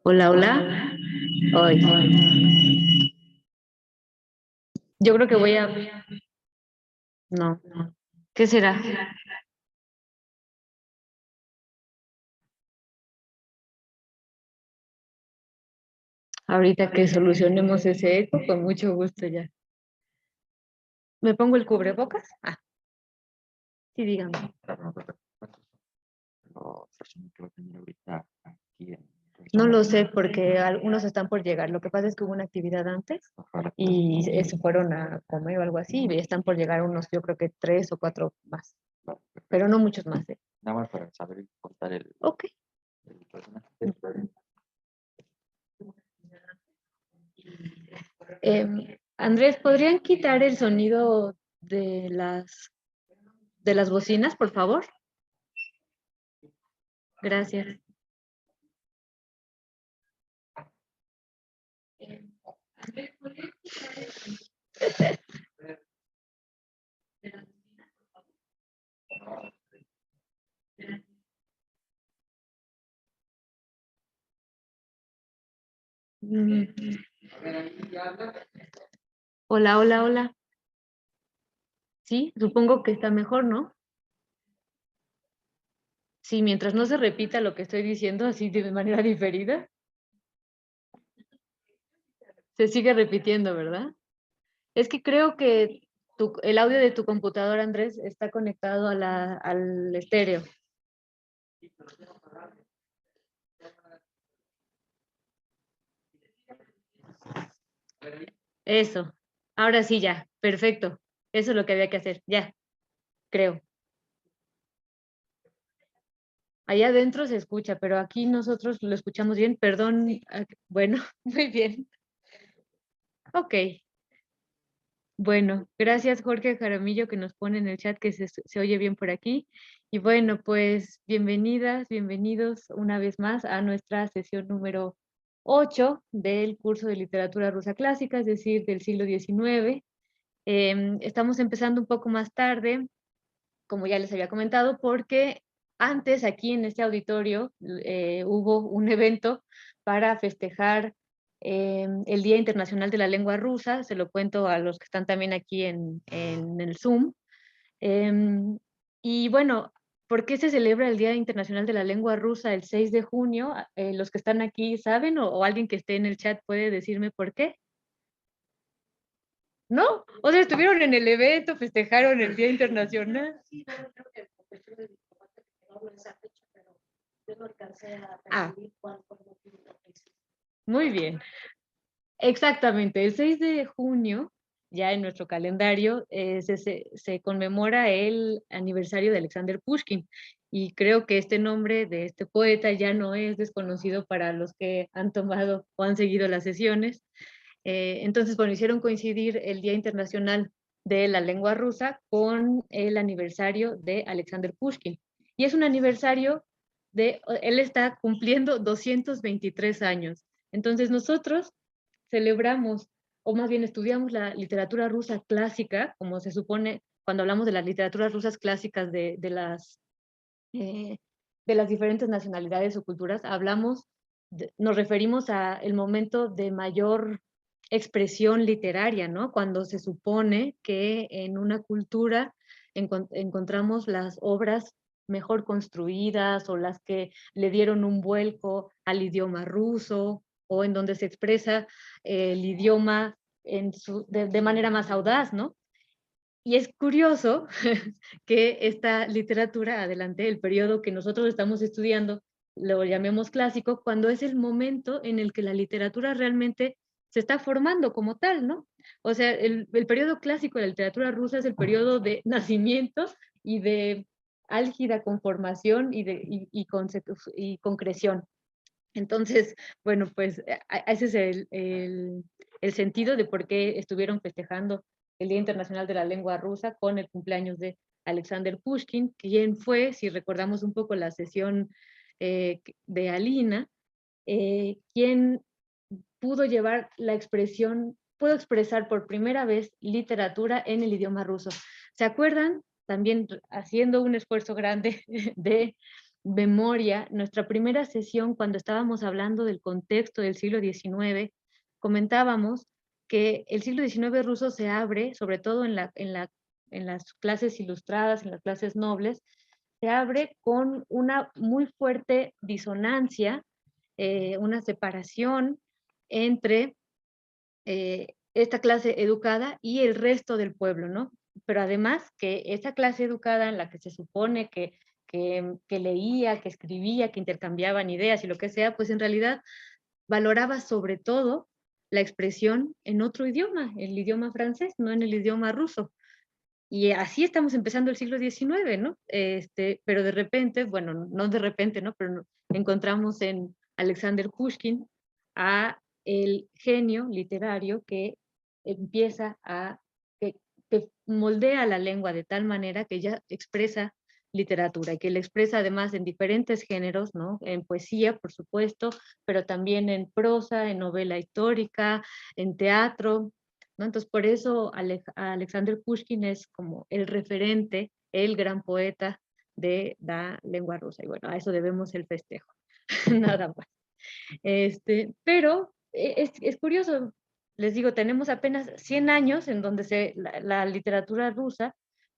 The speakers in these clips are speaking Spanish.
Hola, hola. Hoy. Yo creo que voy a... No. ¿Qué será? Ahorita que solucionemos ese eco, con mucho gusto ya. ¿Me pongo el cubrebocas? Ah, sí, dígame. Lo personas que va a tener ahorita aquí en No lo Sonora. sé porque algunos están por llegar. Lo que pasa es que hubo una actividad antes Ojalá que y se fueron a comer o algo así y están por llegar unos, yo creo que 3 o 4 más, perfecto. pero no muchos más, ¿eh? Nada más para saber contar Ok. el personaje. Andrés, ¿podrían quitar el sonido de las bocinas, por favor? Gracias. Mm. Hola, hola, hola. Sí, supongo que está mejor, ¿no? Sí, mientras no se repita lo que estoy diciendo así de manera diferida, se sigue repitiendo, ¿verdad? Es que creo que el audio de tu computadora, Andrés, está conectado a al estéreo. Eso. Ahora sí, ya. Perfecto. Eso es lo que había que hacer. Ya, creo. Allá adentro se escucha, pero aquí nosotros lo escuchamos bien. Perdón. Bueno, muy bien. Ok. Bueno, gracias Jorge Jaramillo que nos pone en el chat que se oye bien por aquí. Y bueno, pues bienvenidas, bienvenidos una vez más a nuestra sesión número 8 del curso de literatura rusa clásica, es decir, del siglo XIX. Estamos empezando un poco más tarde, como ya les había comentado, porque antes aquí en este auditorio hubo un evento para festejar el Día Internacional de la Lengua Rusa. Se lo cuento a los que están también aquí en el Zoom. Y bueno, ¿por qué se celebra el Día Internacional de la Lengua Rusa el 6 de junio? Los que están aquí saben o alguien que esté en el chat puede decirme por qué. ¿No? O sea, estuvieron en el evento, festejaron el Día Internacional. Ah, muy bien. Exactamente, el 6 de junio, ya en nuestro calendario, se conmemora el aniversario de Alexander Pushkin. Y creo que este nombre de este poeta ya no es desconocido para los que han tomado o han seguido las sesiones. Entonces, bueno, hicieron coincidir el Día Internacional de la Lengua Rusa con el aniversario de Alexander Pushkin. Y es un aniversario él está cumpliendo 223 años. Entonces nosotros celebramos, o más bien estudiamos la literatura rusa clásica, como se supone cuando hablamos de las literaturas rusas clásicas eh, de las diferentes nacionalidades o culturas, nos referimos a el momento de mayor expresión literaria, ¿no? Cuando se supone que en una cultura encontramos las obras mejor construidas o las que le dieron un vuelco al idioma ruso o en donde se expresa el idioma de manera más audaz, ¿no? Y es curioso que esta literatura, adelante, el periodo que nosotros estamos estudiando, lo llamemos clásico, cuando es el momento en el que la literatura realmente se está formando como tal, ¿no? O sea, el periodo clásico de la literatura rusa es el periodo de nacimiento y de álgida conformación y concreción. Entonces, bueno, pues ese es el sentido de por qué estuvieron festejando el Día Internacional de la Lengua Rusa con el cumpleaños de Alexander Pushkin, quien fue, si recordamos un poco la sesión de Alina, quien pudo llevar la expresión, pudo expresar por primera vez literatura en el idioma ruso. ¿Se acuerdan? También haciendo un esfuerzo grande de memoria, nuestra primera sesión, cuando estábamos hablando del contexto del siglo XIX, comentábamos que el siglo XIX ruso se abre, sobre todo en las clases ilustradas, en las clases nobles, se abre con una muy fuerte disonancia, una separación entre esta clase educada y el resto del pueblo, ¿no? Pero además que esa clase educada en la que se supone que leía, que escribía, que intercambiaban ideas y lo que sea, pues en realidad valoraba sobre todo la expresión en otro idioma, el idioma francés, no en el idioma ruso. Y así estamos empezando el siglo XIX, ¿no? Pero de repente, bueno, no de repente, ¿no? Pero encontramos en Alexander Pushkin a el genio literario que empieza que moldea la lengua de tal manera que ya expresa literatura y que la expresa además en diferentes géneros, ¿no? En poesía, por supuesto, pero también en prosa, en novela histórica, en teatro, ¿no? Entonces, por eso Alexander Pushkin es como el referente, el gran poeta de la lengua rusa. Y bueno, a eso debemos el festejo, nada más. Pero es curioso, les digo, tenemos apenas 100 años en donde la literatura rusa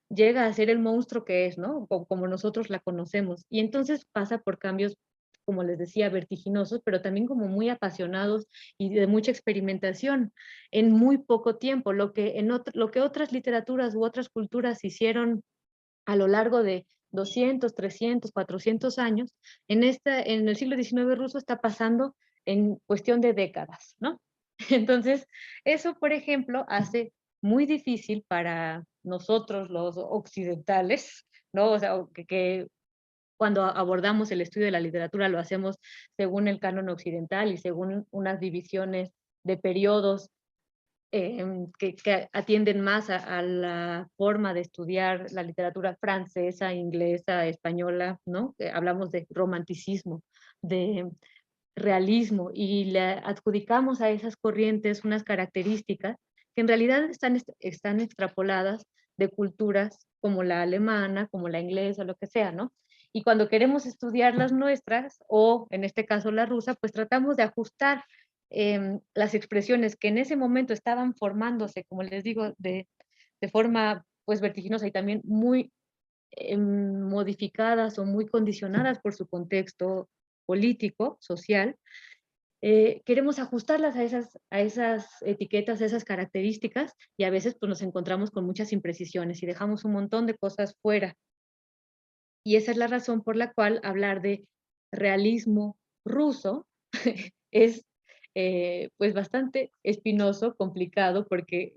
llega a ser el monstruo que es, ¿no? Como nosotros la conocemos. Y entonces pasa por cambios, como les decía, vertiginosos, pero también como muy apasionados y de mucha experimentación en muy poco tiempo. Lo que otras literaturas u otras culturas hicieron a lo largo de 200, 300, 400 años, en el siglo XIX ruso está pasando en cuestión de décadas, ¿no? Entonces, eso, por ejemplo, hace muy difícil para nosotros los occidentales, ¿no? O sea, que cuando abordamos el estudio de la literatura lo hacemos según el canon occidental y según unas divisiones de periodos que atienden más a la forma de estudiar la literatura francesa, inglesa, española, ¿no? Hablamos de romanticismo, de realismo, y le adjudicamos a esas corrientes unas características que en realidad están extrapoladas de culturas como la alemana, como la inglesa, lo que sea, ¿no? Y cuando queremos estudiar las nuestras, o en este caso la rusa, pues tratamos de ajustar las expresiones que en ese momento estaban formándose, como les digo, de forma pues vertiginosa y también muy modificadas o muy condicionadas por su contexto político, social, queremos ajustarlas a esas etiquetas, a esas características, y a veces pues, nos encontramos con muchas imprecisiones y dejamos un montón de cosas fuera. Y esa es la razón por la cual hablar de realismo ruso es pues bastante espinoso, complicado, porque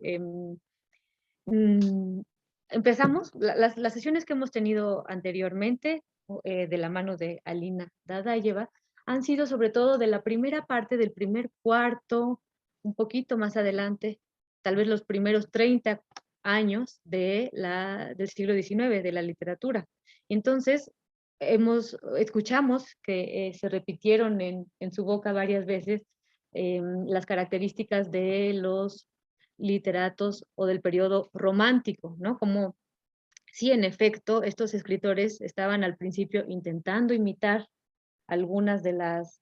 mm, empezamos, las sesiones que hemos tenido anteriormente, de la mano de Alina Dadayeva, han sido sobre todo de la primera parte, del primer cuarto, un poquito más adelante, tal vez los primeros 30 años del siglo XIX, de la literatura. Entonces, escuchamos que se repitieron en su boca varias veces las características de los literatos o del periodo romántico, ¿no? Como sí, en efecto, estos escritores estaban al principio intentando imitar algunas de las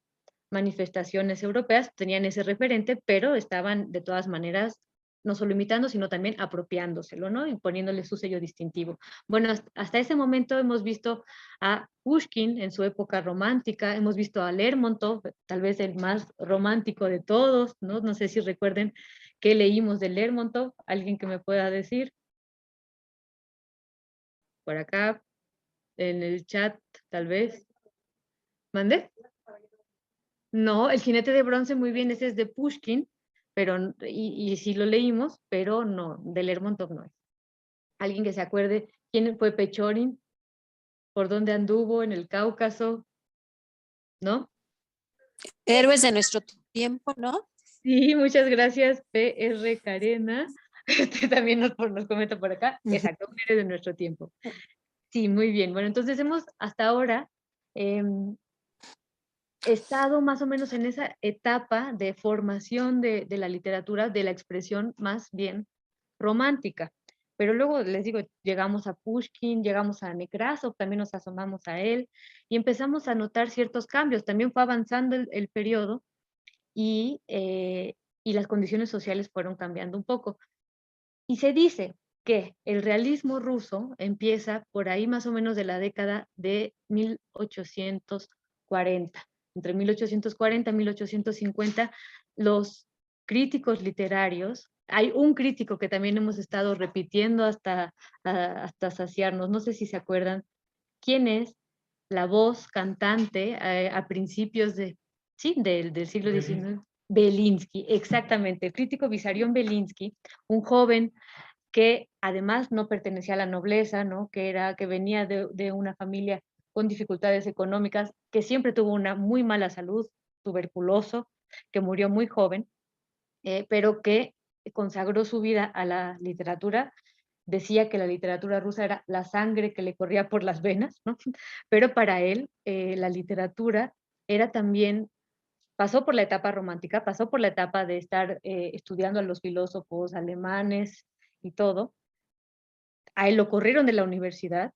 manifestaciones europeas, tenían ese referente, pero estaban de todas maneras no solo imitando, sino también apropiándoselo, ¿no? Y poniéndole su sello distintivo. Bueno, hasta ese momento hemos visto a Pushkin en su época romántica, hemos visto a Lermontov, tal vez el más romántico de todos, ¿no? No sé si recuerden qué leímos de Lermontov, alguien que me pueda decir por acá en el chat, tal vez. ¿Mande? No, el jinete de bronce, muy bien, ese es de Pushkin, pero, y sí lo leímos, pero no, de Lermontov no es. Alguien que se acuerde quién fue Pechorin, por dónde anduvo en el Cáucaso, ¿no? Héroes de nuestro tiempo, ¿no? Sí, muchas gracias, PR Carena. También nos comenta por acá. Exacto, mujeres de nuestro tiempo. Sí, muy bien. Bueno, entonces hemos hasta ahora estado más o menos en esa etapa de formación de la literatura, de la expresión más bien romántica. pero luego les digo, llegamos a Pushkin, llegamos a Nekrasov, también nos asomamos a él y empezamos a notar ciertos cambios. También fue avanzando el periodo y las condiciones sociales fueron cambiando un poco. Y se dice que el realismo ruso empieza por ahí más o menos de la década de 1840. Entre 1840 y 1850, los críticos literarios, hay un crítico que también hemos estado repitiendo hasta saciarnos, no sé si se acuerdan, quién es la voz cantante a principios sí, del siglo XIX. Belinsky, exactamente, el crítico Vissarion Belinsky, un joven que además no pertenecía a la nobleza, ¿no? Que venía de una familia con dificultades económicas, que siempre tuvo una muy mala salud, tuberculoso, que murió muy joven, pero que consagró su vida a la literatura. Decía que la literatura rusa era la sangre que le corría por las venas, ¿no? Pero para él la literatura era también, pasó por la etapa romántica, pasó por la etapa de estar estudiando a los filósofos alemanes y todo. A él lo corrieron de la universidad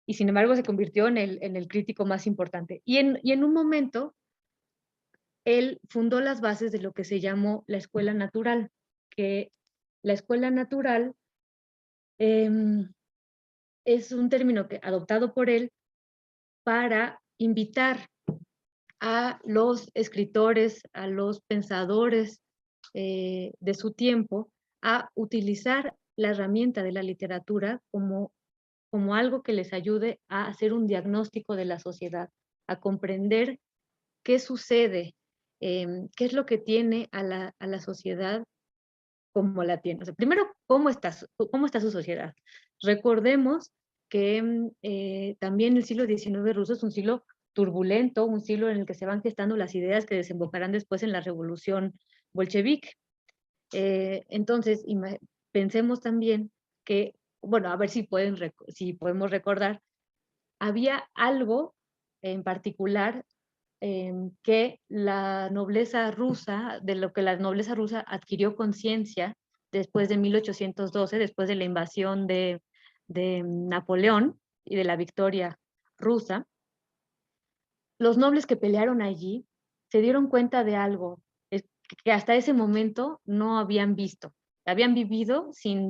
y sin embargo se convirtió en el crítico más importante. Y en un momento, él fundó las bases de lo que se llamó la escuela natural, que la escuela natural es un término adoptado por él para invitar a los escritores, a los pensadores de su tiempo a utilizar la herramienta de la literatura como algo que les ayude a hacer un diagnóstico de la sociedad, a comprender qué sucede, qué es lo que tiene a la sociedad como la tiene. O sea, primero, ¿cómo está su sociedad? Recordemos que también el siglo XIX ruso es un siglo turbulento, un siglo en el que se van gestando las ideas que desembocarán después en la revolución bolchevique. Entonces, pensemos también que, bueno, a ver si podemos recordar, había algo en particular que la nobleza rusa, de lo que la nobleza rusa adquirió conciencia después de 1812, después de la invasión de Napoleón y de la victoria rusa. Los nobles que pelearon allí se dieron cuenta de algo que hasta ese momento no habían visto. Habían vivido sin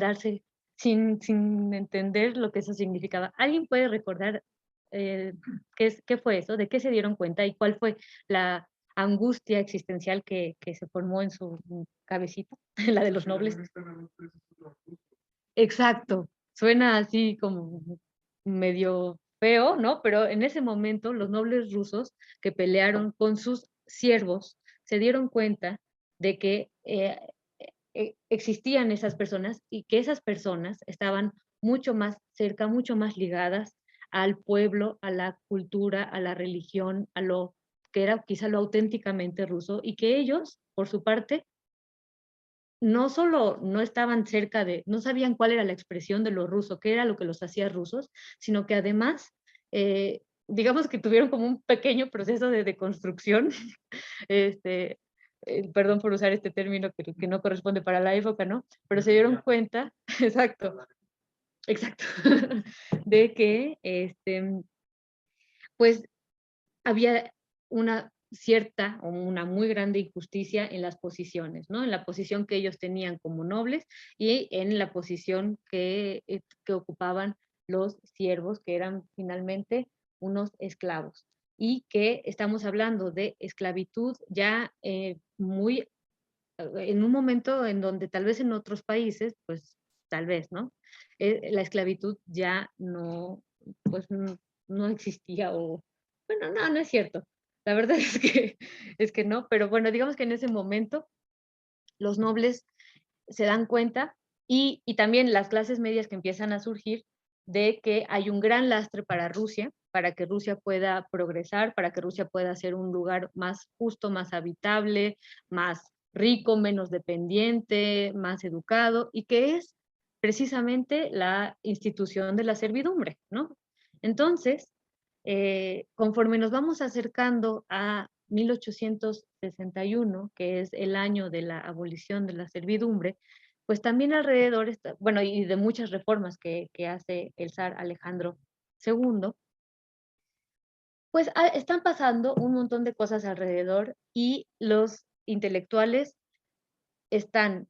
entender lo que eso significaba. ¿Alguien puede recordar qué fue eso? ¿De qué se dieron cuenta? ¿Y cuál fue la angustia existencial que se formó en su cabecita? La de los nobles. Exacto. Suena así como medio feo, ¿no? Pero en ese momento los nobles rusos que pelearon con sus siervos se dieron cuenta de que existían esas personas y que esas personas estaban mucho más cerca, mucho más ligadas al pueblo, a la cultura, a la religión, a lo que era quizá lo auténticamente ruso, y que ellos, por su parte, no solo no estaban cerca no sabían cuál era la expresión de lo ruso, qué era lo que los hacía rusos, sino que además, digamos que tuvieron como un pequeño proceso de deconstrucción, perdón por usar este término que no corresponde para la época, ¿no? Pero se dieron cuenta, exacto, de que, pues, había una cierta o una muy grande injusticia en las posiciones, ¿no? En la posición que ellos tenían como nobles y en la posición que ocupaban los siervos, que eran finalmente unos esclavos. Y que estamos hablando de esclavitud ya en un momento en donde tal vez en otros países, pues tal vez, ¿no? La esclavitud ya no, pues no existía o, bueno, no es cierto. La verdad es que no, pero bueno, digamos que en ese momento los nobles se dan cuenta y también las clases medias que empiezan a surgir de que hay un gran lastre para Rusia, para que Rusia pueda progresar, para que Rusia pueda ser un lugar más justo, más habitable, más rico, menos dependiente, más educado, y que es precisamente la institución de la servidumbre, ¿no? Entonces, conforme nos vamos acercando a 1861, que es el año de la abolición de la servidumbre, pues también alrededor, bueno, y de muchas reformas que hace el zar Alejandro II, pues están pasando un montón de cosas alrededor y los intelectuales están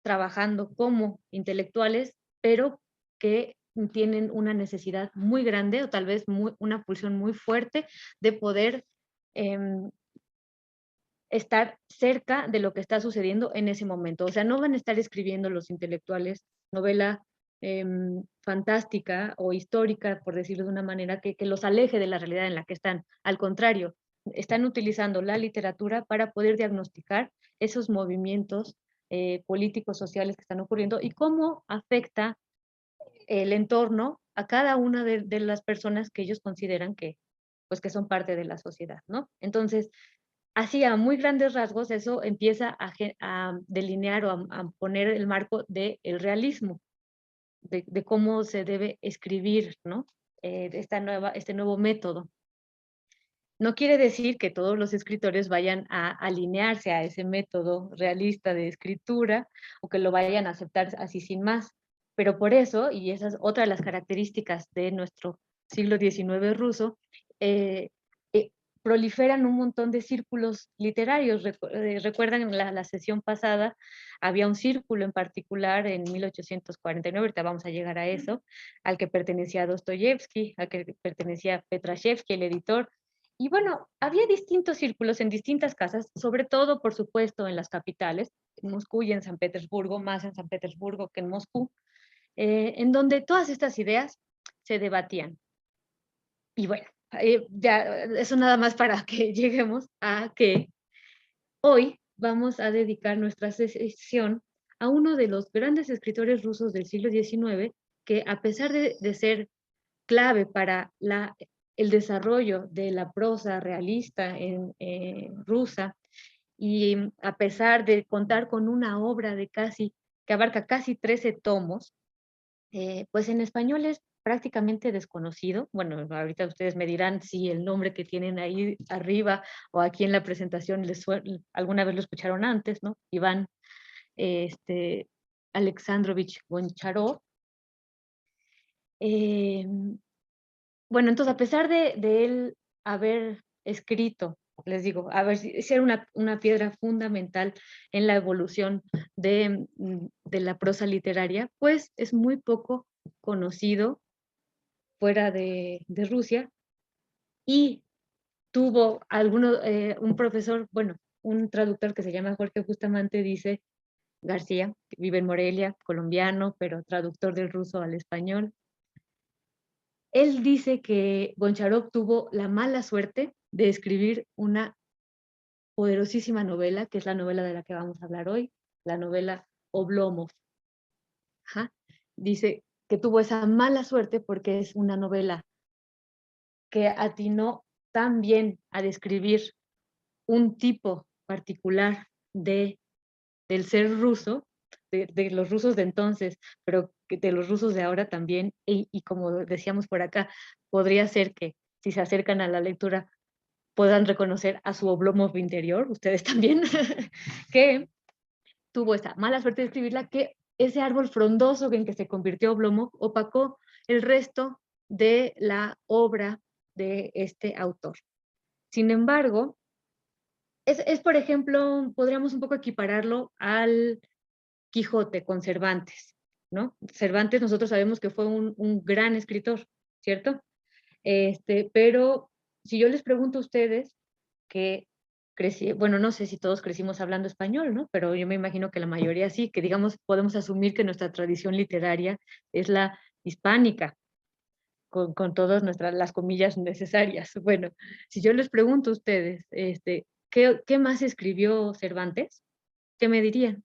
trabajando como intelectuales, pero que tienen una necesidad muy grande o tal vez una pulsión muy fuerte de poder estar cerca de lo que está sucediendo en ese momento. O sea, no van a estar escribiendo los intelectuales novela fantástica o histórica, por decirlo de una manera, que los aleje de la realidad en la que están. Al contrario, están utilizando la literatura para poder diagnosticar esos movimientos políticos, sociales que están ocurriendo y cómo afecta el entorno a cada una de las personas que ellos consideran que, pues, que son parte de la sociedad, ¿no? Entonces, así a muy grandes rasgos, eso empieza a delinear o a poner el marco del realismo, de cómo se debe escribir, ¿no? Este nuevo método. No quiere decir que todos los escritores vayan a alinearse a ese método realista de escritura o que lo vayan a aceptar así sin más, pero por eso, y esa es otra de las características de nuestro siglo XIX ruso, eh, proliferan un montón de círculos literarios. Recuerdan en la sesión pasada, había un círculo en particular en 1849, ahorita vamos a llegar a eso, al que pertenecía Dostoyevsky, al que pertenecía Petrashevsky, el editor. Y bueno, había distintos círculos en distintas casas, sobre todo, por supuesto, en las capitales, en Moscú y en San Petersburgo, más en San Petersburgo que en Moscú, en donde todas estas ideas se debatían. Y bueno, ya eso nada más para que lleguemos a que hoy vamos a dedicar nuestra sesión a uno de los grandes escritores rusos del siglo XIX, que a pesar de ser clave para el desarrollo de la prosa realista en rusa, y a pesar de contar con una obra que abarca casi 13 tomos, pues en español es prácticamente desconocido. Bueno, ahorita ustedes me dirán si el nombre que tienen ahí arriba o aquí en la presentación alguna vez lo escucharon antes, ¿no? Iván Alexandrovich Goncharov. Bueno, entonces, a pesar de él haber escrito, les digo, ser una piedra fundamental en la evolución de la prosa literaria, pues es muy poco conocido fuera de Rusia, y tuvo un profesor, bueno, un traductor que se llama Jorge Bustamante, dice García, que vive en Morelia, colombiano, pero traductor del ruso al español. Él dice que Goncharov tuvo la mala suerte de escribir una poderosísima novela, que es la novela de la que vamos a hablar hoy, la novela Oblomov. Ajá. Dice que tuvo esa mala suerte porque es una novela que atinó tan bien a describir un tipo particular del ser ruso, de los rusos de entonces, pero de los rusos de ahora también, y como decíamos por acá, podría ser que si se acercan a la lectura puedan reconocer a su Oblomov interior, ustedes también, que tuvo esa mala suerte de escribirla, que ese árbol frondoso en que se convirtió Oblomov opacó el resto de la obra de este autor. Sin embargo, por ejemplo, podríamos un poco equipararlo al Quijote con Cervantes, ¿no? Cervantes nosotros sabemos que fue un gran escritor, ¿cierto? Pero si yo les pregunto a ustedes que bueno, no sé si todos crecimos hablando español, ¿no? Pero yo me imagino que la mayoría sí, que digamos, podemos asumir que nuestra tradición literaria es la hispánica, con todas las comillas necesarias. Bueno, si yo les pregunto a ustedes, ¿qué más escribió Cervantes? ¿Qué me dirían?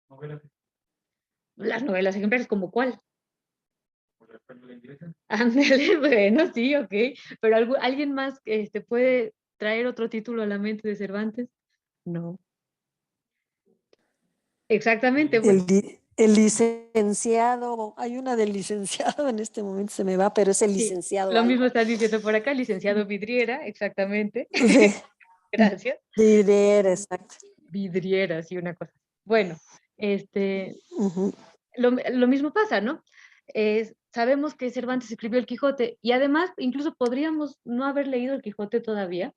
Novelas. Las novelas ejemplares, ¿como cuál? ¿Por la española inglesa? Ándale, bueno, sí, ok. Pero ¿alguien más puede traer otro título a la mente de Cervantes? No. Exactamente, bueno. El licenciado, hay una del licenciado en este momento, se me va, pero es el Sí, licenciado lo mismo algo. estás diciendo por acá, licenciado Vidriera, exactamente. Sí, Gracias. Vidriera, exacto. Vidriera, sí, una cosa. Bueno, Ujú. Lo mismo pasa, ¿no? Sabemos que Cervantes escribió el Quijote y además incluso podríamos no haber leído el Quijote todavía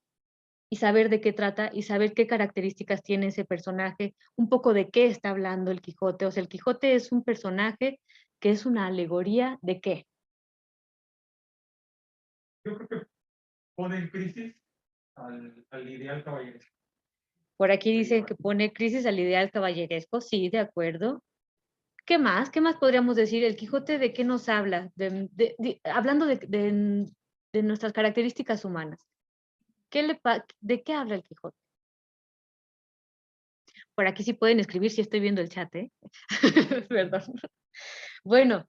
y saber de qué trata y saber qué características tiene ese personaje, un poco de qué está hablando el Quijote. O sea, el Quijote es un personaje que es una alegoría de qué. Yo creo que pone en crisis al ideal caballeresco. Por aquí dice que pone crisis al ideal caballeresco, sí, de acuerdo. ¿Qué más? ¿Qué más podríamos decir? ¿El Quijote de qué nos habla? Hablando de nuestras características humanas. ¿De qué habla el Quijote? Por aquí sí pueden escribir si estoy viendo el chat, ¿eh? Perdón. Bueno,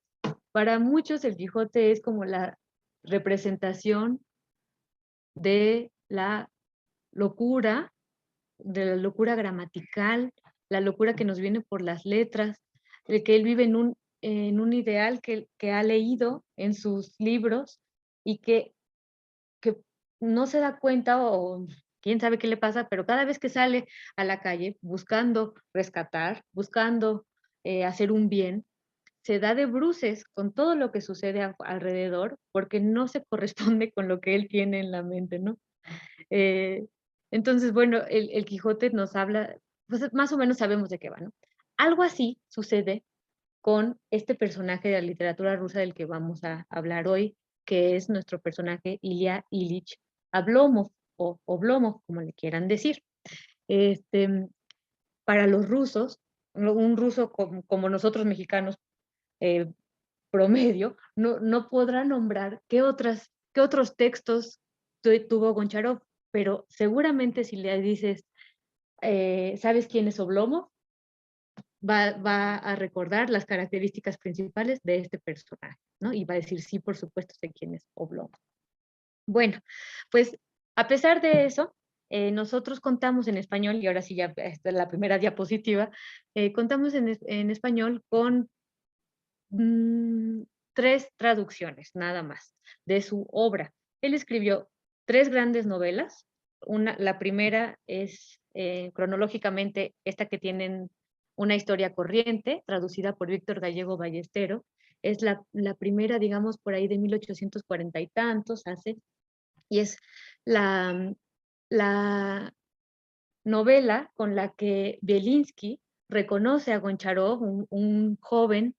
para muchos el Quijote es como la representación de de la locura gramatical, la locura que nos viene por las letras, de que él vive en un ideal que ha leído en sus libros y que no se da cuenta o quién sabe qué le pasa, pero cada vez que sale a la calle buscando rescatar, buscando hacer un bien, se da de bruces con todo lo que sucede alrededor porque no se corresponde con lo que él tiene en la mente, ¿no? Eh, entonces, bueno, el Quijote nos habla, pues más o menos sabemos de qué va, ¿no? Algo así sucede con este personaje de la literatura rusa del que vamos a hablar hoy, que es nuestro personaje Ilya Ilich Oblomov, o Oblomov, como le quieran decir. Este, para los rusos, un ruso como nosotros mexicanos, eh, promedio, no podrá nombrar qué otros textos tuvo Goncharov, pero seguramente si le dices, ¿sabes quién es Oblomov? Va a recordar las características principales de este personaje, ¿no? Y va a decir, sí, por supuesto, sé quién es Oblomov. Bueno, pues a pesar de eso, nosotros contamos en español, y ahora sí ya esta es la primera diapositiva, contamos en español con 3 traducciones, nada más, de su obra. Él escribió 3 grandes novelas. La primera es cronológicamente esta que tienen una historia corriente, traducida por Víctor Gallego Ballestero. Es la primera, digamos, por ahí de 1840 y tantos, y es la, la novela con la que Bielinski reconoce a Goncharov, un joven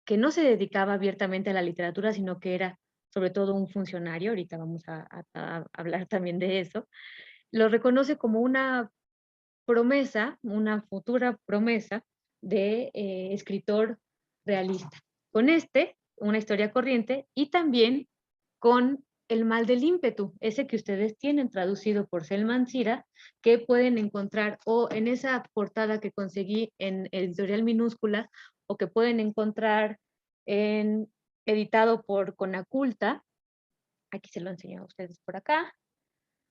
que no se dedicaba abiertamente a la literatura, sino que era sobre todo un funcionario, ahorita vamos a hablar también de eso, lo reconoce como una promesa, una futura promesa de escritor realista. Con una historia corriente, y también con El mal del ímpetu, ese que ustedes tienen traducido por Selman Sira, que pueden encontrar o en esa portada que conseguí en Editorial Minúscula, o que pueden encontrar editado por Conaculta, aquí se lo enseño a ustedes por acá,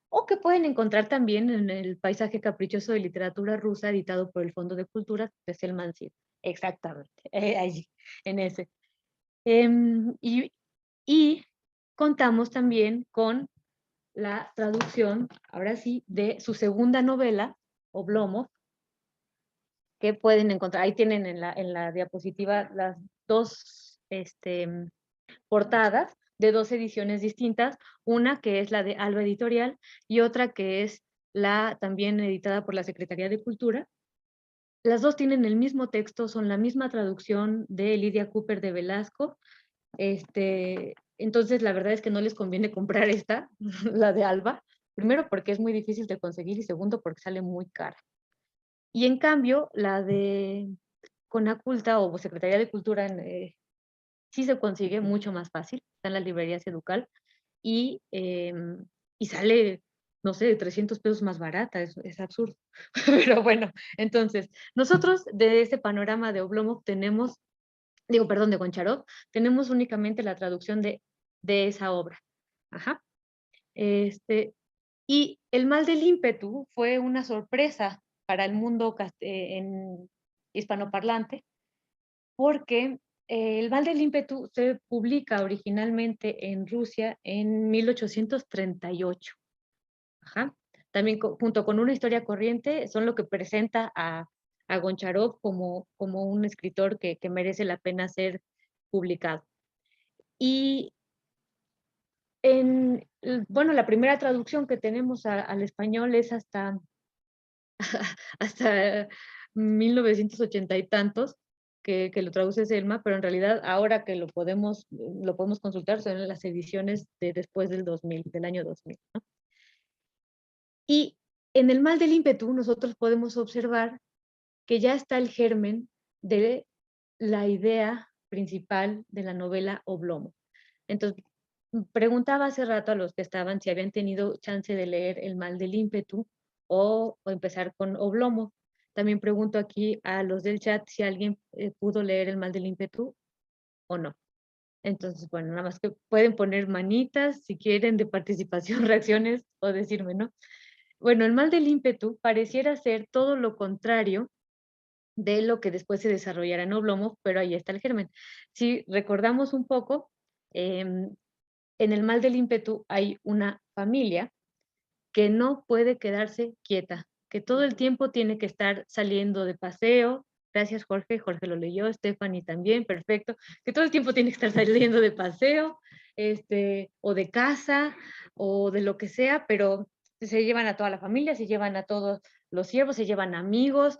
o que pueden encontrar también en El paisaje caprichoso de literatura rusa, editado por el Fondo de Cultura de Selman Sira. Exactamente, allí, en ese. Y contamos también con la traducción, ahora sí, de su segunda novela, Oblomov, que pueden encontrar, ahí tienen en la diapositiva las 2 portadas de 2 ediciones distintas, una que es la de Alba Editorial y otra que es la también editada por la Secretaría de Cultura. Las 2 tienen el mismo texto, son la misma traducción de Lydia Cooper de Velasco. Entonces, la verdad es que no les conviene comprar esta, la de Alba, primero porque es muy difícil de conseguir y segundo porque sale muy cara. Y en cambio, la de Conaculta o Secretaría de Cultura sí se consigue mucho más fácil, está en las librerías Educal y sale, no sé, 300 pesos más barata, es absurdo. Pero bueno, entonces, nosotros de este panorama de Oblomov tenemos, de Goncharov, tenemos únicamente la traducción de esa obra. Ajá. Y El mal del ímpetu fue una sorpresa para el mundo hispanoparlante, porque El mal del ímpetu se publica originalmente en Rusia en 1838. Ajá. También junto con una historia corriente son lo que presenta a a Goncharov como un escritor que merece la pena ser publicado. Y bueno, la primera traducción que tenemos al español es hasta 1980 y tantos, que lo traduce Selma, pero en realidad ahora que lo podemos consultar son las ediciones de después del 2000, del año 2000, ¿no? Y en El mal del ímpetu nosotros podemos observar que ya está el germen de la idea principal de la novela Oblomo. Entonces, preguntaba hace rato a los que estaban si habían tenido chance de leer El mal del ímpetu o empezar con Oblomo. También pregunto aquí a los del chat si alguien pudo leer El mal del ímpetu o no. Entonces, bueno, nada más que pueden poner manitas si quieren de participación, reacciones o decirme, ¿no? Bueno, El mal del ímpetu pareciera ser todo lo contrario de lo que después se desarrollará en Oblomov, pero ahí está el germen. Si recordamos un poco, en El mal del ímpetu hay una familia que no puede quedarse quieta, que todo el tiempo tiene que estar saliendo de paseo. Gracias, Jorge. Jorge lo leyó, Stephanie también, perfecto. Que todo el tiempo tiene que estar saliendo de paseo, o de casa, o de lo que sea, pero se llevan a toda la familia, se llevan a todos los siervos, se llevan amigos.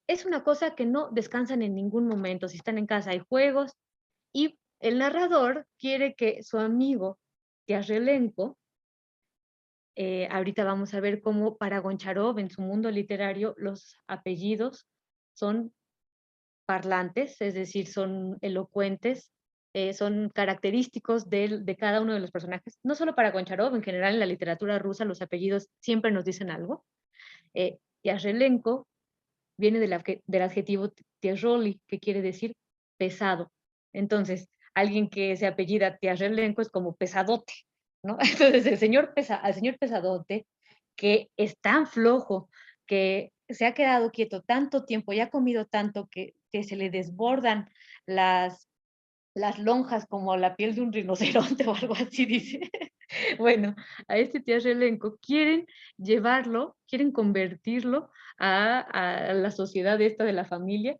Es una cosa que no descansan en ningún momento. Si están en casa hay juegos, y el narrador quiere que su amigo, Tiashrelenko, ahorita vamos a ver cómo para Goncharov en su mundo literario los apellidos son parlantes, es decir, son elocuentes, son característicos de cada uno de los personajes. No solo para Goncharov, en general en la literatura rusa los apellidos siempre nos dicen algo. Tiashrelenko viene del adjetivo tierroli, que quiere decir pesado. Entonces, alguien que se apellida Tiashrelenko es como pesadote, ¿no? Entonces, al señor pesadote, que es tan flojo, que se ha quedado quieto tanto tiempo y ha comido tanto que se le desbordan las lonjas como la piel de un rinoceronte o algo así, dice. Bueno, a este Tiashrelenko quieren quieren convertirlo a la sociedad esta de la familia,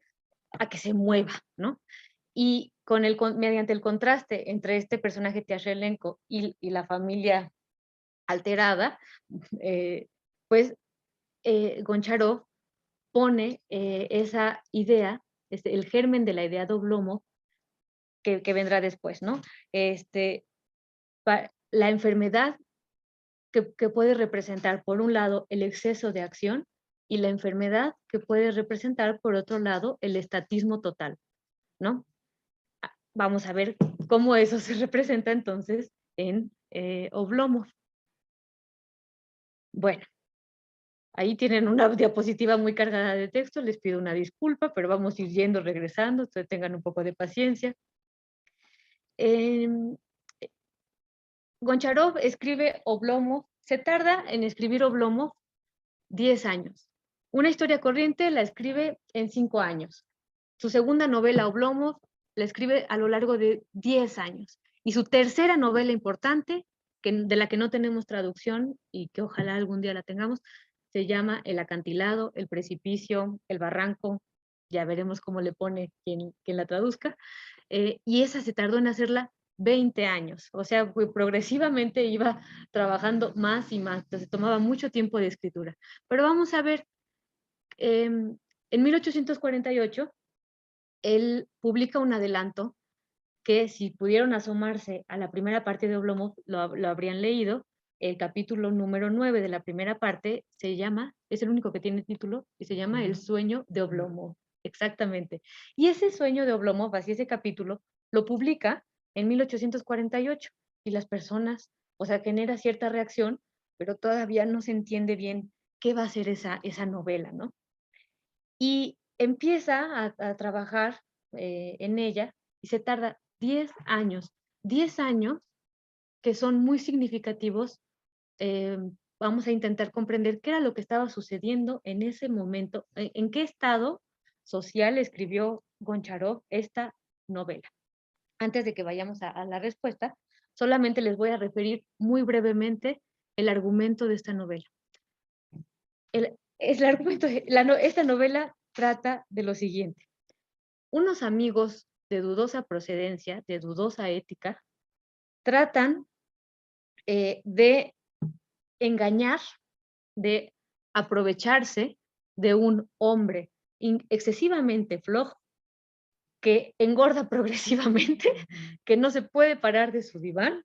a que se mueva, ¿no? Y mediante el contraste entre este personaje Tiashrelenko y la familia alterada, pues Goncharov pone esa idea, el germen de la idea de Oblomov, que vendrá después, ¿no? La enfermedad que puede representar, por un lado, el exceso de acción, y la enfermedad que puede representar, por otro lado, el estatismo total, ¿no? Vamos a ver cómo eso se representa entonces en Oblomov. Bueno, ahí tienen una diapositiva muy cargada de texto, les pido una disculpa, pero vamos a ir yendo, regresando, entonces tengan un poco de paciencia. Goncharov escribe Oblomov, se tarda en escribir Oblomov 10 años. Una historia corriente la escribe en 5 años. Su segunda novela, Oblomov, la escribe a lo largo de 10 años. Y su tercera novela importante, de la que no tenemos traducción y que ojalá algún día la tengamos, se llama El acantilado, El precipicio, El barranco. Ya veremos cómo le pone quien la traduzca. Y esa se tardó en hacerla 20 años, o sea, progresivamente iba trabajando más y más, entonces tomaba mucho tiempo de escritura. Pero vamos a ver, en 1848, él publica un adelanto que si pudieron asomarse a la primera parte de Oblomov, lo habrían leído. El capítulo número 9 de la primera parte es el único que tiene título, y se llama El sueño de Oblomov, exactamente. Y ese sueño de Oblomov, así ese capítulo, lo publica en 1848, y las personas, o sea, genera cierta reacción, pero todavía no se entiende bien qué va a ser esa novela, ¿no? Y empieza a trabajar en ella, y se tarda 10 años que son muy significativos. Vamos a intentar comprender qué era lo que estaba sucediendo en ese momento, en qué estado social escribió Goncharov esta novela. Antes de que vayamos a la respuesta, solamente les voy a referir muy brevemente el argumento de esta novela. Esta novela trata de lo siguiente. Unos amigos de dudosa procedencia, de dudosa ética, tratan de engañar, de aprovecharse de un hombre excesivamente flojo, que engorda progresivamente, que no se puede parar de su diván.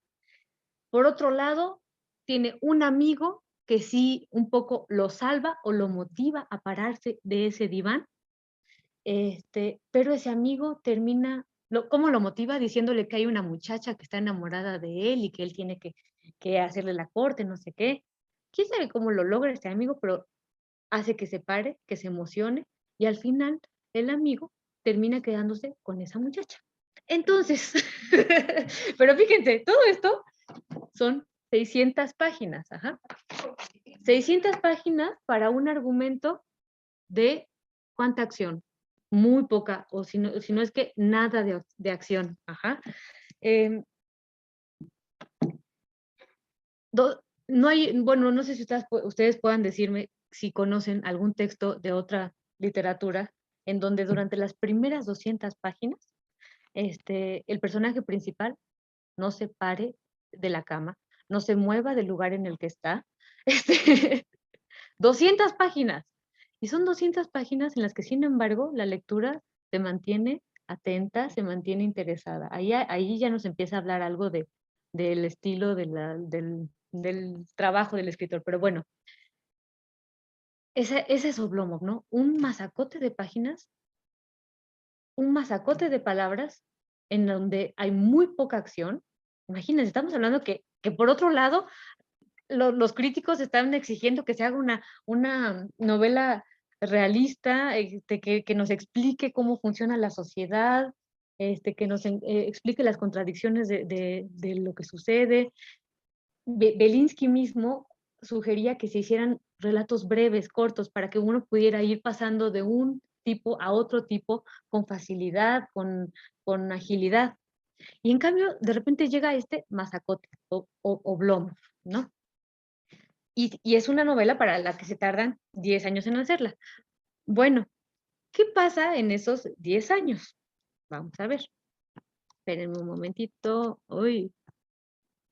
Por otro lado, tiene un amigo que sí un poco lo salva o lo motiva a pararse de ese diván, pero ese amigo termina, ¿cómo lo motiva? Diciéndole que hay una muchacha que está enamorada de él y que él tiene que hacerle la corte, no sé qué. ¿Quién sabe cómo lo logra este amigo? Pero hace que se pare, que se emocione, y al final el amigo termina quedándose con esa muchacha. Entonces, pero fíjense, todo esto son 600 páginas, ajá. 600 páginas para un argumento de ¿cuánta acción? Muy poca, o si no es que nada de acción, ajá. No hay, bueno, no sé si ustedes puedan decirme si conocen algún texto de otra literatura en donde durante las primeras 200 páginas el personaje principal no se pare de la cama, no se mueva del lugar en el que está. 200 páginas. Y son 200 páginas en las que, sin embargo, la lectura se mantiene atenta, se mantiene interesada. Ahí ya nos empieza a hablar algo del estilo del trabajo del escritor. Pero bueno, ese es Oblomov, ¿no? Un masacote de páginas, un masacote de palabras en donde hay muy poca acción. Imagínense, estamos hablando que por otro lado, los críticos están exigiendo que se haga una novela realista, que nos explique cómo funciona la sociedad, que nos explique las contradicciones de lo que sucede. Belinsky mismo sugería que se hicieran relatos breves, cortos, para que uno pudiera ir pasando de un tipo a otro tipo con facilidad, con agilidad. Y en cambio, de repente llega este masacote, Oblomov, ¿no? Y es una novela para la que se tardan 10 años en hacerla. Bueno, ¿qué pasa en esos 10 años? Vamos a ver. Espérenme un momentito. Uy,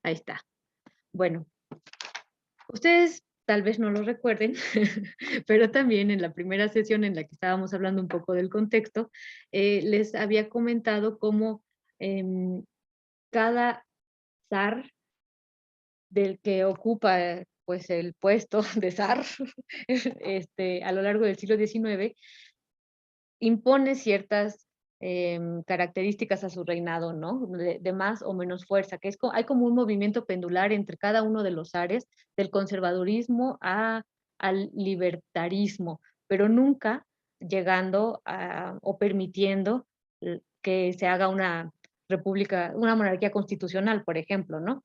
ahí está. Bueno, ustedes tal vez no lo recuerden, pero también en la primera sesión en la que estábamos hablando un poco del contexto, les había comentado cómo cada zar del que ocupa pues el puesto de zar a lo largo del siglo XIX impone ciertas características a su reinado, ¿no? De más o menos fuerza, que hay como un movimiento pendular entre cada uno de los áreas, del conservadurismo al libertarismo, pero nunca llegando o permitiendo que se haga una república, una monarquía constitucional, por ejemplo, ¿no?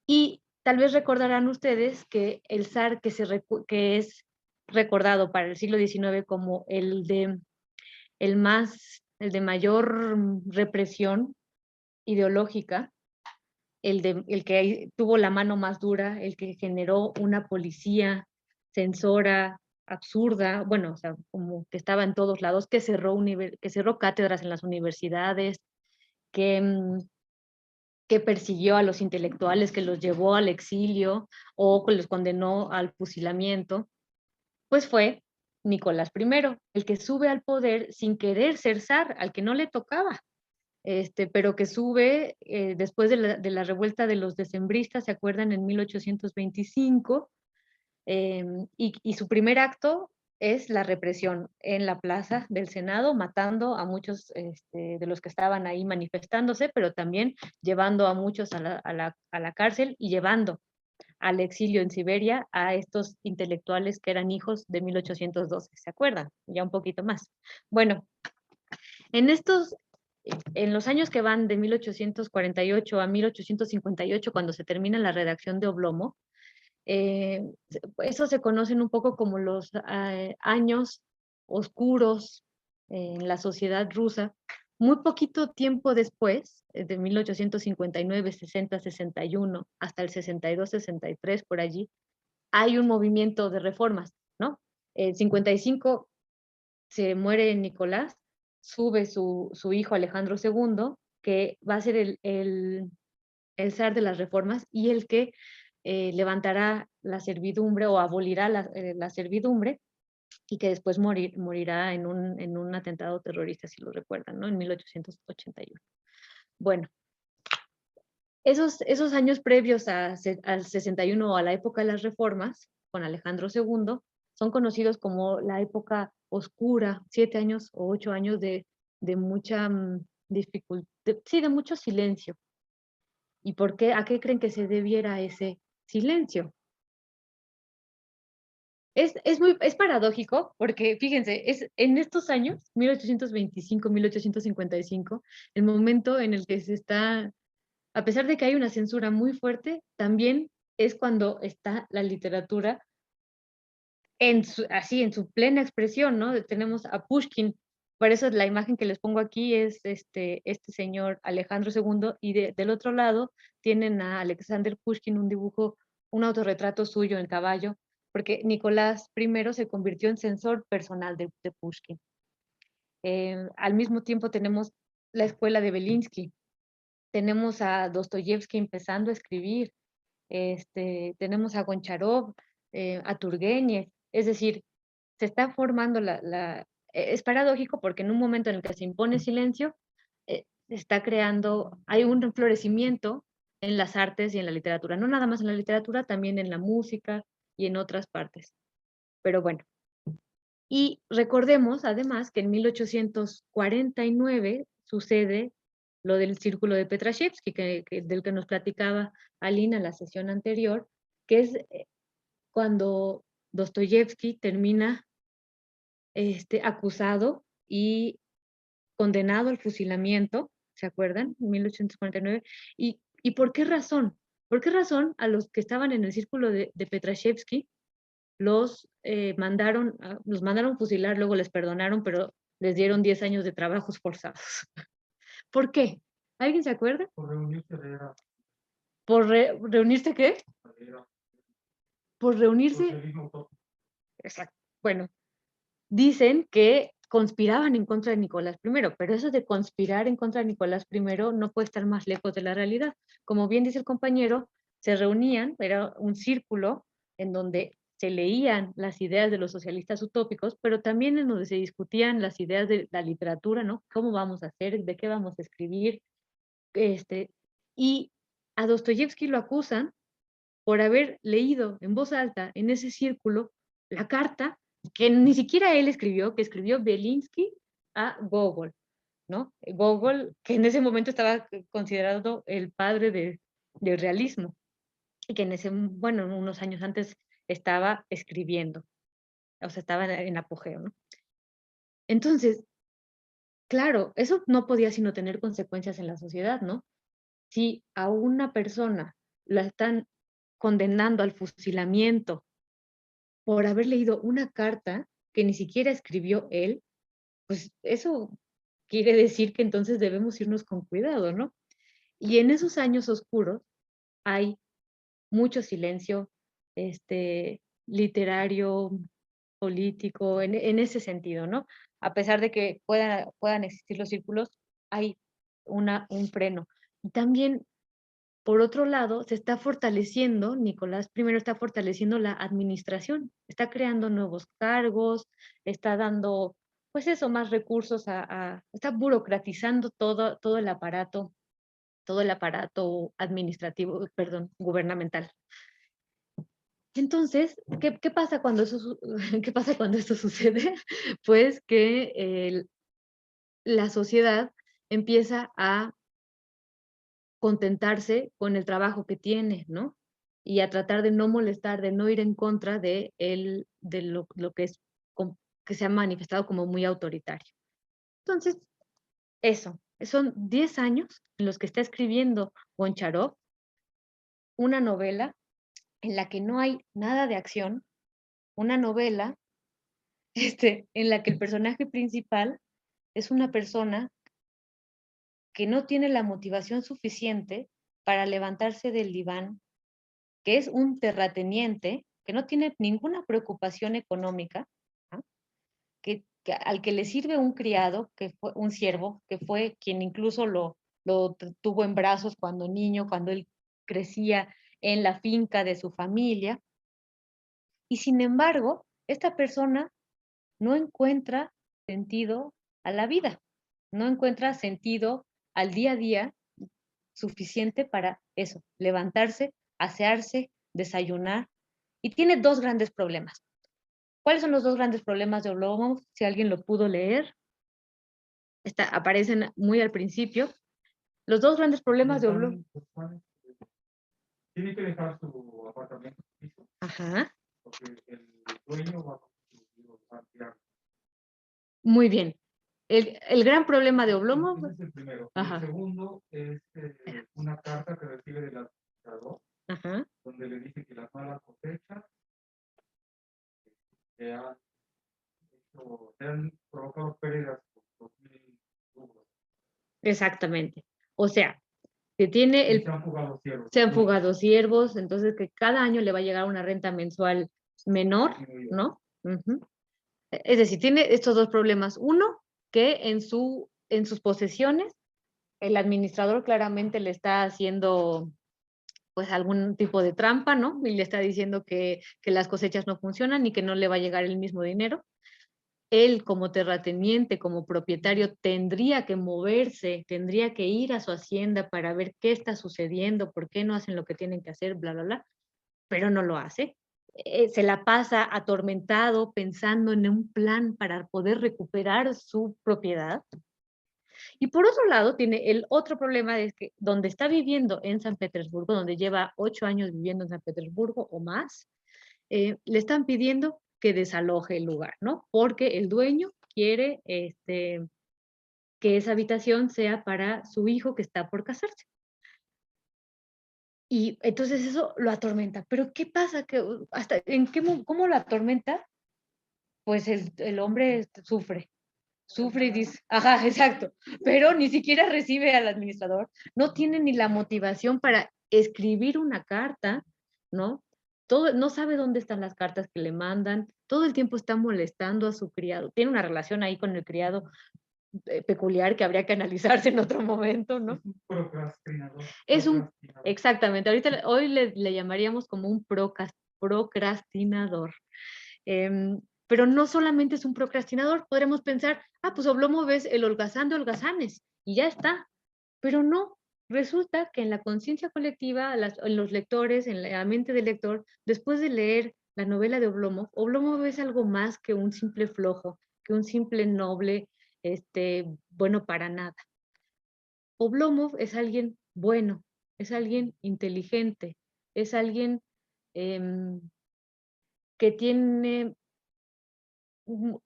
Y tal vez recordarán ustedes que el zar que es recordado para el siglo XIX como el de mayor represión ideológica, el que tuvo la mano más dura, el que generó una policía censora, absurda, bueno, o sea, como que estaba en todos lados, que cerró cátedras en las universidades, que persiguió a los intelectuales, que los llevó al exilio o que los condenó al fusilamiento, pues fue Nicolás I, el que sube al poder sin querer ser zar, al que no le tocaba, pero que sube después de la revuelta de los decembristas, ¿se acuerdan? En 1825, y su primer acto es la represión en la plaza del Senado, matando a muchos de los que estaban ahí manifestándose, pero también llevando a muchos a la cárcel y llevando al exilio en Siberia a estos intelectuales que eran hijos de 1812, ¿se acuerdan? Ya un poquito más. Bueno, en los años que van de 1848 a 1858, cuando se termina la redacción de Oblomov, eso se conocen un poco como los años oscuros en la sociedad rusa. Muy poquito tiempo después, de 1859, 60, 61, hasta el 62, 63, por allí, hay un movimiento de reformas, ¿no? En 55 se muere Nicolás, sube su hijo Alejandro II, que va a ser el zar de las reformas y el que levantará la servidumbre o abolirá la servidumbre, y que después morirá en un atentado terrorista, si lo recuerdan, ¿no? En 1881. Bueno, esos años previos al 61 o a la época de las reformas, con Alejandro II, son conocidos como la época oscura, 7 años o 8 años de mucha dificultad, sí, de mucho silencio. ¿Y por qué? ¿A qué creen que se debiera ese silencio? Es paradójico porque, fíjense, en estos años, 1825, 1855, el momento en el que se está, a pesar de que hay una censura muy fuerte, también es cuando está la literatura así, en su plena expresión, ¿no? Tenemos a Pushkin, por eso la imagen que les pongo aquí es este señor Alejandro II, y del otro lado tienen a Alexander Pushkin, un dibujo, un autorretrato suyo en caballo, porque Nicolás I se convirtió en censor personal de Pushkin. Al mismo tiempo tenemos la escuela de Belinsky, tenemos a Dostoyevsky empezando a escribir, tenemos a Goncharov, a Turgenev, es decir, se está formando es paradójico porque en un momento en el que se impone silencio, está creando, hay un florecimiento en las artes y en la literatura, no nada más en la literatura, también en la música y en otras partes. Pero bueno, y recordemos además que en 1849 sucede lo del Círculo de Petrashevsky, del que nos platicaba Alina en la sesión anterior, que es cuando Dostoyevsky termina acusado y condenado al fusilamiento, ¿se acuerdan? En 1849. ¿Y por qué razón? ¿Por qué razón a los que estaban en el círculo de Petrashevsky los mandaron fusilar, luego les perdonaron, pero les dieron 10 años de trabajos forzados? ¿Por qué? ¿Alguien se acuerda? Por reunirse de era. ¿Por reunirse qué? Por reunirse. Exacto. Bueno, dicen que conspiraban en contra de Nicolás I, pero eso de conspirar en contra de Nicolás I no puede estar más lejos de la realidad. Como bien dice el compañero, se reunían, era un círculo en donde se leían las ideas de los socialistas utópicos, pero también en donde se discutían las ideas de la literatura, ¿no? ¿Cómo vamos a hacer? ¿De qué vamos a escribir? Y a Dostoyevsky lo acusan por haber leído en voz alta en ese círculo la carta que ni siquiera él escribió, que escribió Belinsky a Gogol, ¿no? Gogol, que en ese momento estaba considerado el padre del realismo, y que unos años antes estaba escribiendo, o sea, estaba en apogeo, ¿no? Entonces, claro, eso no podía sino tener consecuencias en la sociedad, ¿no? Si a una persona la están condenando al fusilamiento por haber leído una carta que ni siquiera escribió él, pues eso quiere decir que entonces debemos irnos con cuidado, ¿no? Y en esos años oscuros hay mucho silencio, literario, político, en ese sentido, ¿no? A pesar de que puedan existir los círculos, hay un freno. Y también, por otro lado, se está fortaleciendo, Nicolás I está fortaleciendo la administración, está creando nuevos cargos, está dando, pues eso, más recursos, está burocratizando todo el aparato administrativo, perdón, gubernamental. Entonces, ¿qué pasa cuando qué pasa cuando esto sucede? Pues que la sociedad empieza a contentarse con el trabajo que tiene, ¿no? Y a tratar de no molestar, de no ir en contra de lo que se ha manifestado como muy autoritario. Entonces, son 10 años en los que está escribiendo Goncharov una novela en la que no hay nada de acción, una novela en la que el personaje principal es una persona que no tiene la motivación suficiente para levantarse del diván, que es un terrateniente, que no tiene ninguna preocupación económica, ¿no? Que al que le sirve un criado, que fue un siervo, que fue quien incluso lo tuvo en brazos cuando niño, cuando él crecía en la finca de su familia. Y sin embargo, esta persona no encuentra sentido a la vida, no encuentra sentido al día a día suficiente para eso, levantarse, asearse, desayunar. Y tiene dos grandes problemas. ¿Cuáles son los dos grandes problemas de Oblomov? Si alguien lo pudo leer, aparecen muy al principio. Los dos grandes problemas de Oblomov. Tiene que dejar su apartamento piso, Ajá. porque el dueño va a ampliar. Muy bien. El gran problema de Oblomov. Ese es el primero. Ajá. El segundo es una carta que recibe del administrador, Ajá. donde le dice que las malas cosechas se han provocado pérdidas por 2,000 rublos. Exactamente. O sea, que tiene Se han fugado ciervos. Se han fugado ciervos, entonces que cada año le va a llegar una renta mensual menor, ¿no? Uh-huh. Es decir, tiene estos dos problemas. Uno, que en sus posesiones, el administrador claramente le está haciendo pues algún tipo de trampa, ¿no? Y le está diciendo que las cosechas no funcionan y que no le va a llegar el mismo dinero. Él como terrateniente, como propietario, tendría que moverse, tendría que ir a su hacienda para ver qué está sucediendo, por qué no hacen lo que tienen que hacer, bla, bla, bla, pero no lo hace. Se la pasa atormentado pensando en un plan para poder recuperar su propiedad. Y por otro lado, tiene el otro problema de que donde está viviendo en San Petersburgo, donde lleva 8 años viviendo en San Petersburgo o más, le están pidiendo que desaloje el lugar, ¿no? Porque el dueño quiere que esa habitación sea para su hijo que está por casarse. Y entonces eso lo atormenta. Pero ¿qué pasa? ¿Cómo lo atormenta? Pues el hombre sufre y dice, ajá, exacto, pero ni siquiera recibe al administrador, no tiene ni la motivación para escribir una carta, ¿no? No sabe dónde están las cartas que le mandan, todo el tiempo está molestando a su criado, tiene una relación ahí con el criado peculiar que habría que analizarse en otro momento, ¿no? Es un procrastinador. Exactamente, hoy le llamaríamos como un procrastinador. Pero no solamente es un procrastinador, podremos pensar, pues Oblomov es el holgazán de holgazanes y ya está, pero no, resulta que en la conciencia colectiva, en los lectores, en la mente del lector, después de leer la novela de Oblomov es algo más que un simple flojo, que un simple noble, bueno para nada. Oblomov es alguien bueno, es alguien inteligente, es alguien que tiene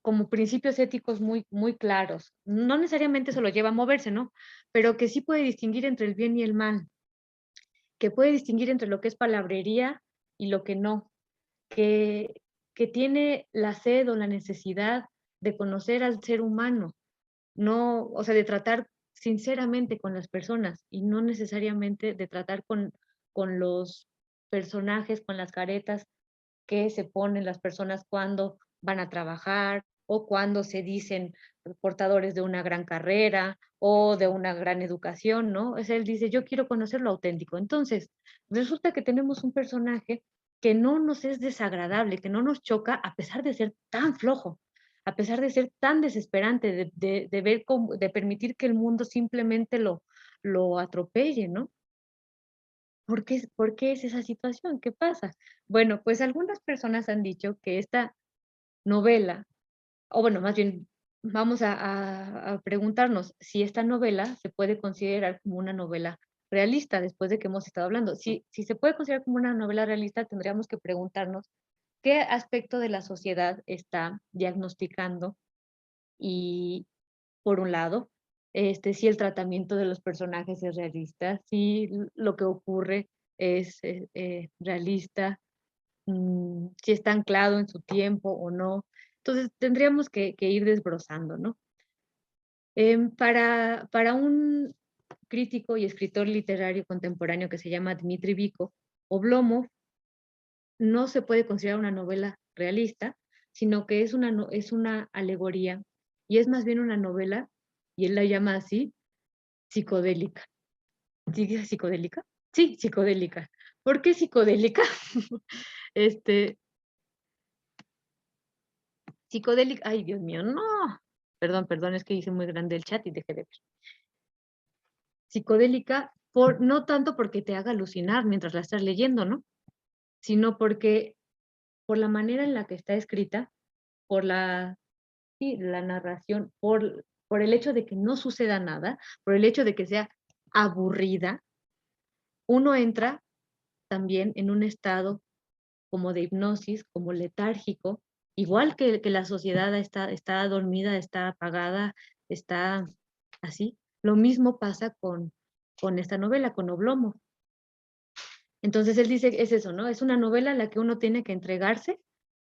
como principios éticos muy, muy claros. No necesariamente se lo lleva a moverse, ¿no? Pero que sí puede distinguir entre el bien y el mal, que puede distinguir entre lo que es palabrería y lo que no, que tiene la sed o la necesidad de conocer al ser humano, no, o sea, de tratar sinceramente con las personas y no necesariamente de tratar con los personajes, con las caretas que se ponen las personas cuando van a trabajar o cuando se dicen portadores de una gran carrera o de una gran educación, ¿no? Él dice, yo quiero conocer lo auténtico. Entonces, resulta que tenemos un personaje que no nos es desagradable, que no nos choca a pesar de ser tan flojo, a pesar de ser tan desesperante, de ver cómo, de permitir que el mundo simplemente lo atropelle, ¿no? ¿Por qué es esa situación? ¿Qué pasa? Bueno, pues algunas personas han dicho que esta novela, o bueno, más bien vamos a preguntarnos si esta novela se puede considerar como una novela realista después de que hemos estado hablando. Si se puede considerar como una novela realista, tendríamos que preguntarnos qué aspecto de la sociedad está diagnosticando y, por un lado, si el tratamiento de los personajes es realista, si lo que ocurre es realista, si está anclado en su tiempo o no. Entonces tendríamos que ir desbrozando, ¿no? Para un crítico y escritor literario contemporáneo que se llama Dmitry Bikov, Oblomov no se puede considerar una novela realista sino que es una alegoría, y es más bien una novela, y él la llama así, psicodélica. ¿Sí es psicodélica? Sí, psicodélica. ¿Por qué psicodélica? Psicodélica, ay Dios mío, no. Perdón, es que hice muy grande el chat y dejé de ver. Psicodélica, no tanto porque te haga alucinar mientras la estás leyendo, ¿no? Sino porque por la manera en la que está escrita, por la narración, por el hecho de que no suceda nada, por el hecho de que sea aburrida, uno entra también en un estado como de hipnosis, como letárgico, igual que la sociedad está dormida, está apagada, está así. Lo mismo pasa con esta novela, con Oblomov. Entonces él dice, es eso, ¿no? Es una novela a la que uno tiene que entregarse,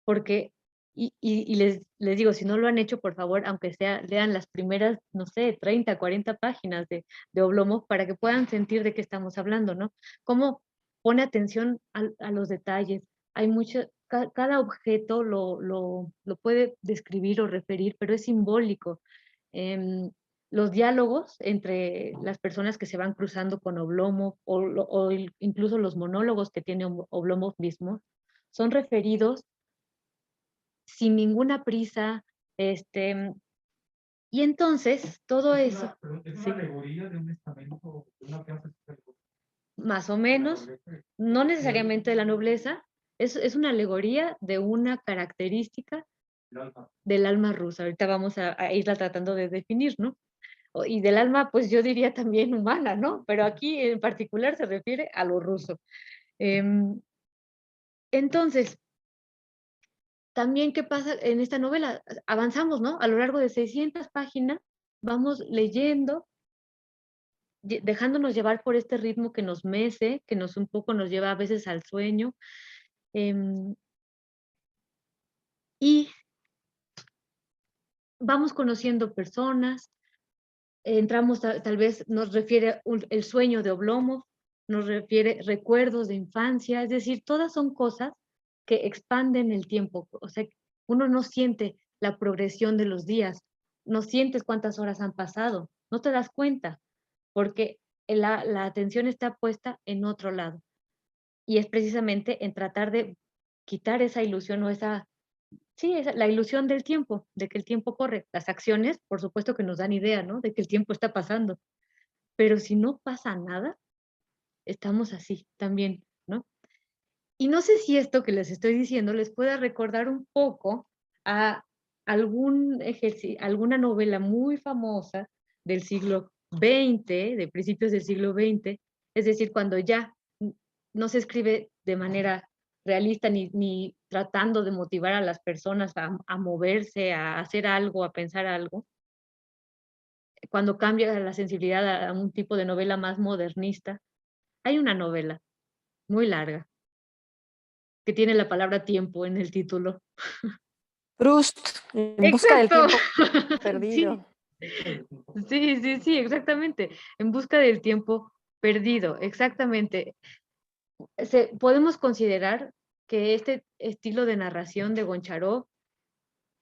porque, y les digo, si no lo han hecho, por favor, aunque sea, lean las primeras, no sé, 30, 40 páginas de Oblomov para que puedan sentir de qué estamos hablando, ¿no? Cómo pone atención a los detalles. Hay cada objeto lo puede describir o referir, pero es simbólico. Em, los diálogos entre las personas que se van cruzando con Oblomov o incluso los monólogos que tiene Oblomov mismo son referidos sin ninguna prisa, y entonces todo eso, Es sí, una alegoría de un estamento, de una clase social. más o menos, no necesariamente de la nobleza, es una alegoría de una característica El alma. del alma rusa. Ahorita vamos a irla tratando de definir, ¿no? Y del alma, pues yo diría también humana, ¿no? Pero aquí en particular se refiere a lo ruso. Entonces, también, ¿qué pasa en esta novela? Avanzamos, ¿no? A lo largo de 600 páginas, vamos leyendo, dejándonos llevar por este ritmo que nos mece, que un poco nos lleva a veces al sueño. Y vamos conociendo personas, entramos, tal vez nos refiere el sueño de Oblomov, nos refiere recuerdos de infancia, es decir, todas son cosas que expanden el tiempo, o sea, uno no siente la progresión de los días, no sientes cuántas horas han pasado, no te das cuenta, porque la atención está puesta en otro lado, y es precisamente en tratar de quitar esa ilusión o sí, la ilusión del tiempo, de que el tiempo corre. Las acciones, por supuesto que nos dan idea, ¿no? De que el tiempo está pasando. Pero si no pasa nada, estamos así también, ¿no? Y no sé si esto que les estoy diciendo les pueda recordar un poco a alguna novela muy famosa del siglo XX, de principios del siglo XX, es decir, cuando ya no se escribe de manera realista ni tratando de motivar a las personas a moverse, a hacer algo, a pensar algo. Cuando cambia la sensibilidad a un tipo de novela más modernista, hay una novela muy larga que tiene la palabra tiempo en el título. Proust, En busca del ¡Exacto! tiempo perdido. Sí, exactamente. En busca del tiempo perdido, exactamente. Podemos considerar que este estilo de narración de Goncharov,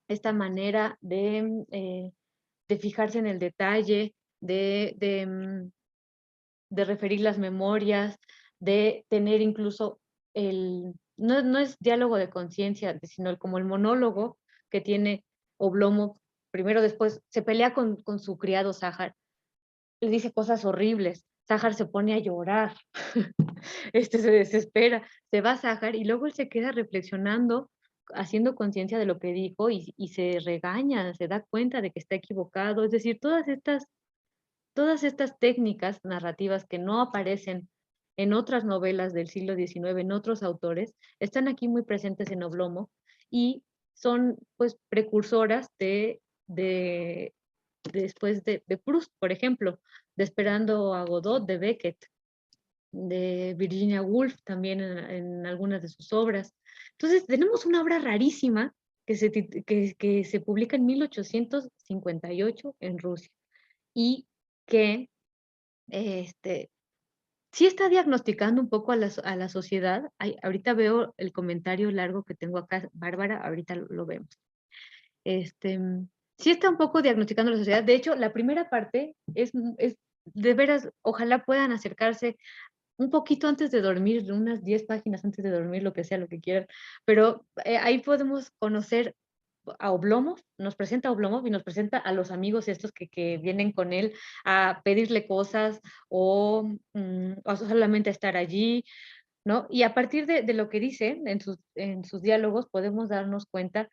esta manera de fijarse en el detalle, de referir las memorias, de tener incluso no es diálogo de conciencia, sino como el monólogo que tiene Oblomov, primero después se pelea con su criado Sájar, le dice cosas horribles, Sájar se pone a llorar, se desespera, se va Sájar y luego él se queda reflexionando, haciendo conciencia de lo que dijo y se regaña, se da cuenta de que está equivocado, es decir, todas estas técnicas narrativas que no aparecen en otras novelas del siglo XIX, en otros autores, están aquí muy presentes en Oblomov y son pues precursoras después de Proust, por ejemplo, de Esperando a Godot, de Beckett, de Virginia Woolf también en algunas de sus obras. Entonces tenemos una obra rarísima que se publica en 1858 en Rusia y que sí está diagnosticando un poco a la sociedad. Ahorita veo el comentario largo que tengo acá, Bárbara, ahorita lo vemos. Sí está un poco diagnosticando a la sociedad. De hecho, la primera parte es de veras, ojalá puedan acercarse un poquito antes de dormir, unas 10 páginas antes de dormir, lo que sea, lo que quieran, pero ahí podemos conocer a Oblomov, nos presenta a Oblomov y nos presenta a los amigos estos que vienen con él a pedirle cosas o solamente a estar allí, ¿no? Y a partir de lo que dice en sus diálogos podemos darnos cuenta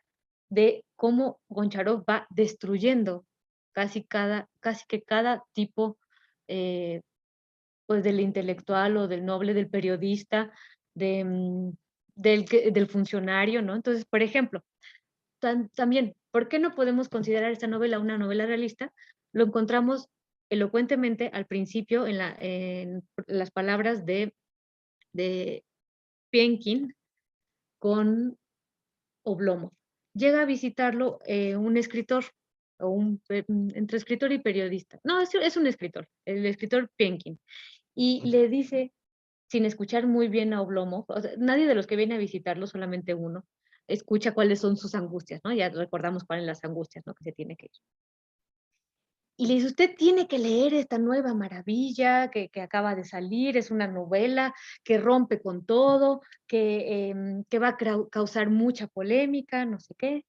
de cómo Goncharov va destruyendo casi que cada tipo pues del intelectual o del noble, del periodista, del funcionario, ¿no? Entonces, por ejemplo, también, ¿por qué no podemos considerar esta novela una novela realista? Lo encontramos elocuentemente al principio en las palabras de Pienkin con Oblomov. Llega a visitarlo un escritor, entre escritor y periodista. No, es un escritor, el escritor Pienkin. Y le dice, sin escuchar muy bien a Oblomov, o sea, nadie de los que viene a visitarlo, solamente uno, escucha cuáles son sus angustias, ¿no? Ya recordamos cuáles son las angustias, ¿no? Que se tiene que ir. Y le dice, usted tiene que leer esta nueva maravilla que acaba de salir, es una novela que rompe con todo, que va a causar mucha polémica, no sé qué.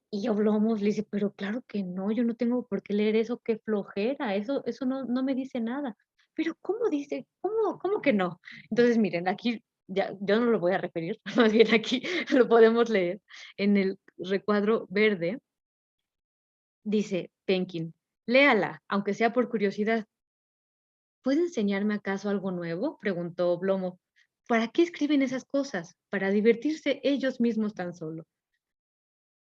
Y Oblomov le dice, pero claro que no, yo no tengo por qué leer eso, qué flojera, eso no me dice nada. Pero ¿cómo dice? ¿Cómo que no? Entonces, miren, aquí ya, yo no lo voy a referir, más bien aquí lo podemos leer en el recuadro verde. Dice Penkin, léala, aunque sea por curiosidad. ¿Puede enseñarme acaso algo nuevo? Preguntó Oblomov. ¿Para qué escriben esas cosas? Para divertirse ellos mismos tan solo.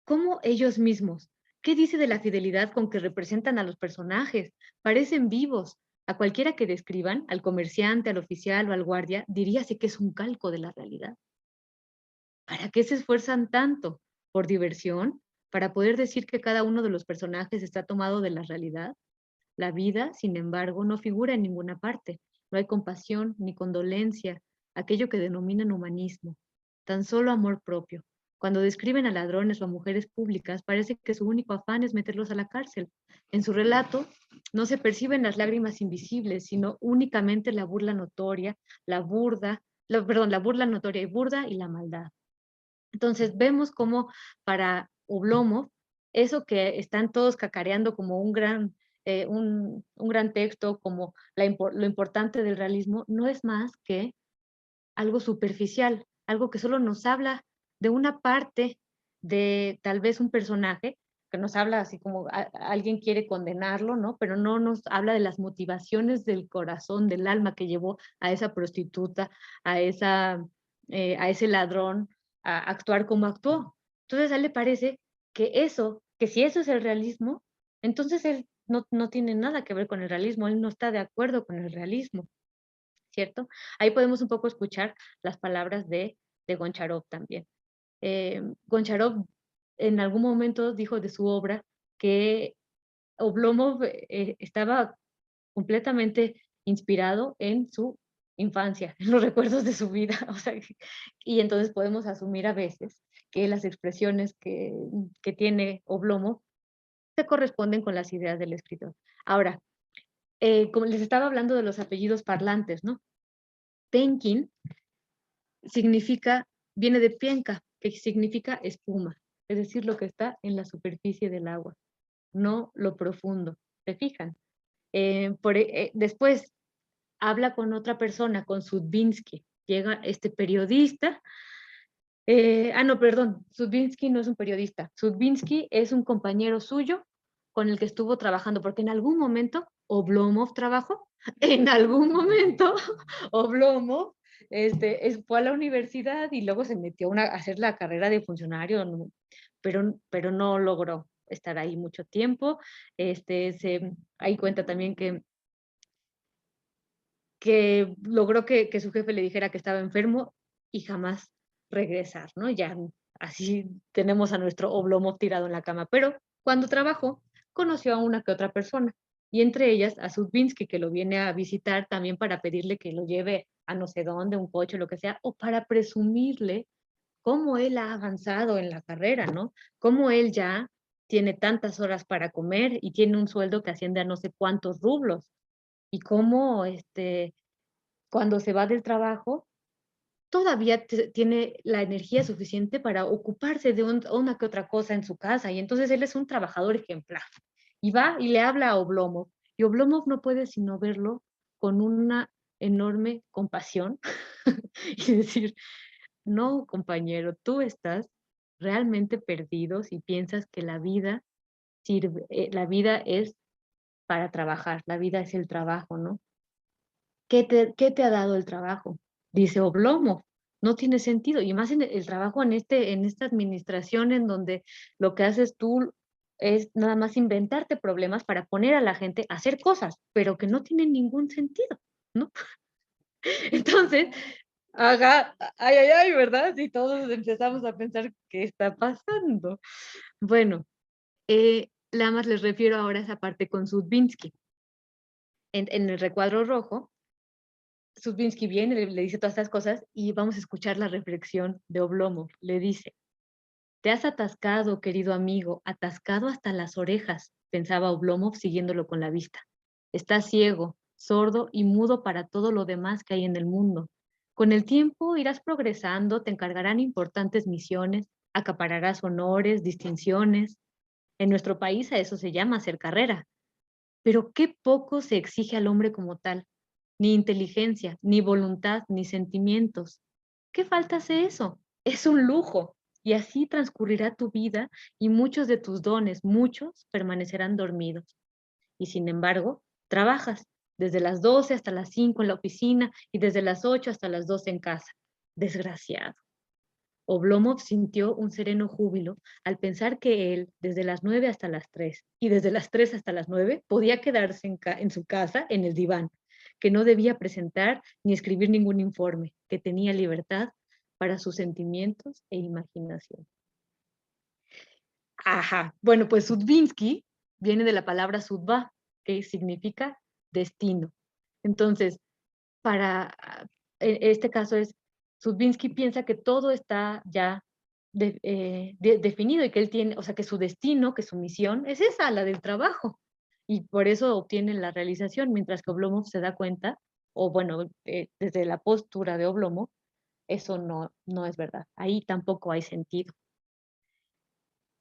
¿Cómo ellos mismos? ¿Qué dice de la fidelidad con que representan a los personajes? Parecen vivos. A cualquiera que describan, al comerciante, al oficial o al guardia, diríase que es un calco de la realidad. ¿Para qué se esfuerzan tanto? ¿Por diversión? ¿Para poder decir que cada uno de los personajes está tomado de la realidad? La vida, sin embargo, no figura en ninguna parte. No hay compasión ni condolencia, aquello que denominan humanismo. Tan solo amor propio. Cuando describen a ladrones o a mujeres públicas, parece que su único afán es meterlos a la cárcel. En su relato no se perciben las lágrimas invisibles, sino únicamente la burla notoria, la burla notoria y burda y la maldad. Entonces vemos cómo para Oblomov, eso que están todos cacareando como un gran texto, como lo importante del realismo, no es más que algo superficial, algo que solo nos habla de una parte de tal vez un personaje, que nos habla así como alguien quiere condenarlo, ¿no? Pero no nos habla de las motivaciones del corazón, del alma que llevó a esa prostituta, a ese ladrón, a actuar como actuó. Entonces a él le parece que si eso es el realismo, entonces él no tiene nada que ver con el realismo, él no está de acuerdo con el realismo, ¿cierto? Ahí podemos un poco escuchar las palabras de Goncharov también. Goncharov en algún momento dijo de su obra que Oblomov estaba completamente inspirado en su infancia, en los recuerdos de su vida. O sea, y entonces podemos asumir a veces que las expresiones que tiene Oblomov se corresponden con las ideas del escritor. Ahora, como les estaba hablando de los apellidos parlantes, ¿no? Penkin viene de pienka, que significa espuma, es decir, lo que está en la superficie del agua, no lo profundo. ¿Se fijan? Después habla con otra persona, con Sudbinsky. Llega este periodista. No, perdón, Sudbinsky no es un periodista. Sudbinsky es un compañero suyo con el que estuvo trabajando, porque en algún momento Oblomov trabajó. En algún momento Oblomov fue a la universidad y luego se metió a hacer la carrera de funcionario, ¿no? pero no logró estar ahí mucho tiempo. Ahí cuenta también que logró que su jefe le dijera que estaba enfermo y jamás regresar, ¿no? Ya así tenemos a nuestro Oblomov tirado en la cama, pero cuando trabajó conoció a una que otra persona y entre ellas a Sudbinski, que lo viene a visitar también para pedirle que lo lleve a no sé dónde, un coche, lo que sea, o para presumirle cómo él ha avanzado en la carrera, ¿no? Cómo él ya tiene tantas horas para comer y tiene un sueldo que asciende a no sé cuántos rublos, y cómo cuando se va del trabajo todavía tiene la energía suficiente para ocuparse de una que otra cosa en su casa, y entonces él es un trabajador ejemplar. Y va y le habla a Oblomov, y Oblomov no puede sino verlo con una enorme compasión y decir, no, compañero, tú estás realmente perdido si piensas que la vida sirve, la vida es para trabajar, la vida es el trabajo, ¿no? ¿Qué te ha dado el trabajo? Dice Oblomov, no tiene sentido, y más en el trabajo en esta administración en donde lo que haces tú es nada más inventarte problemas para poner a la gente a hacer cosas, pero que no tienen ningún sentido, ¿no? Entonces, ay, ay, ay, ¿verdad? Y todos empezamos a pensar, ¿qué está pasando? Bueno, nada más les refiero ahora a esa parte con Sudbinski. En el recuadro rojo, Sudbinski viene, le dice todas estas cosas y vamos a escuchar la reflexión de Oblomov. Le dice, te has atascado, querido amigo, atascado hasta las orejas, pensaba Oblomov siguiéndolo con la vista. Estás ciego, sordo y mudo para todo lo demás que hay en el mundo. Con el tiempo irás progresando, te encargarán importantes misiones, acapararás honores, distinciones. En nuestro país a eso se llama hacer carrera. Pero qué poco se exige al hombre como tal. Ni inteligencia, ni voluntad, ni sentimientos. ¿Qué falta hace eso? Es un lujo. Y así transcurrirá tu vida y muchos de tus dones, muchos, permanecerán dormidos. Y sin embargo, trabajas desde las 12 hasta las 5 en la oficina y desde las 8 hasta las 12 en casa. Desgraciado. Oblomov sintió un sereno júbilo al pensar que él, desde las 9 hasta las 3 y desde las 3 hasta las 9, podía quedarse en su casa, en el diván, que no debía presentar ni escribir ningún informe, que tenía libertad para sus sentimientos e imaginación. Ajá, bueno, pues Sudbinski viene de la palabra sudba, que significa destino. Entonces, para este caso es, Sudbinski piensa que todo está ya definido y que él tiene, o sea, que su destino, que su misión es esa, la del trabajo. Y por eso obtiene la realización, mientras que Oblomov se da cuenta, o bueno, desde la postura de Oblomov, eso no es verdad. Ahí tampoco hay sentido.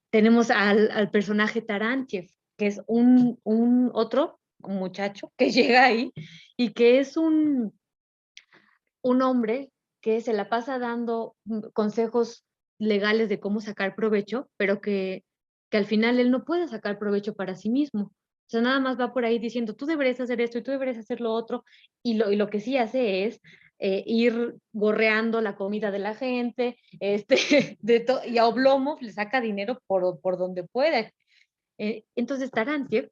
Tenemos al personaje Tarantiev, que es un otro muchacho que llega ahí y que es un hombre que se la pasa dando consejos legales de cómo sacar provecho, pero que al final él no puede sacar provecho para sí mismo. O sea, nada más va por ahí diciendo, tú deberías hacer esto y tú deberías hacer lo otro, y lo que sí hace es ir gorreando la comida de la gente, y a Oblomov le saca dinero por donde puede. Entonces Tarantiev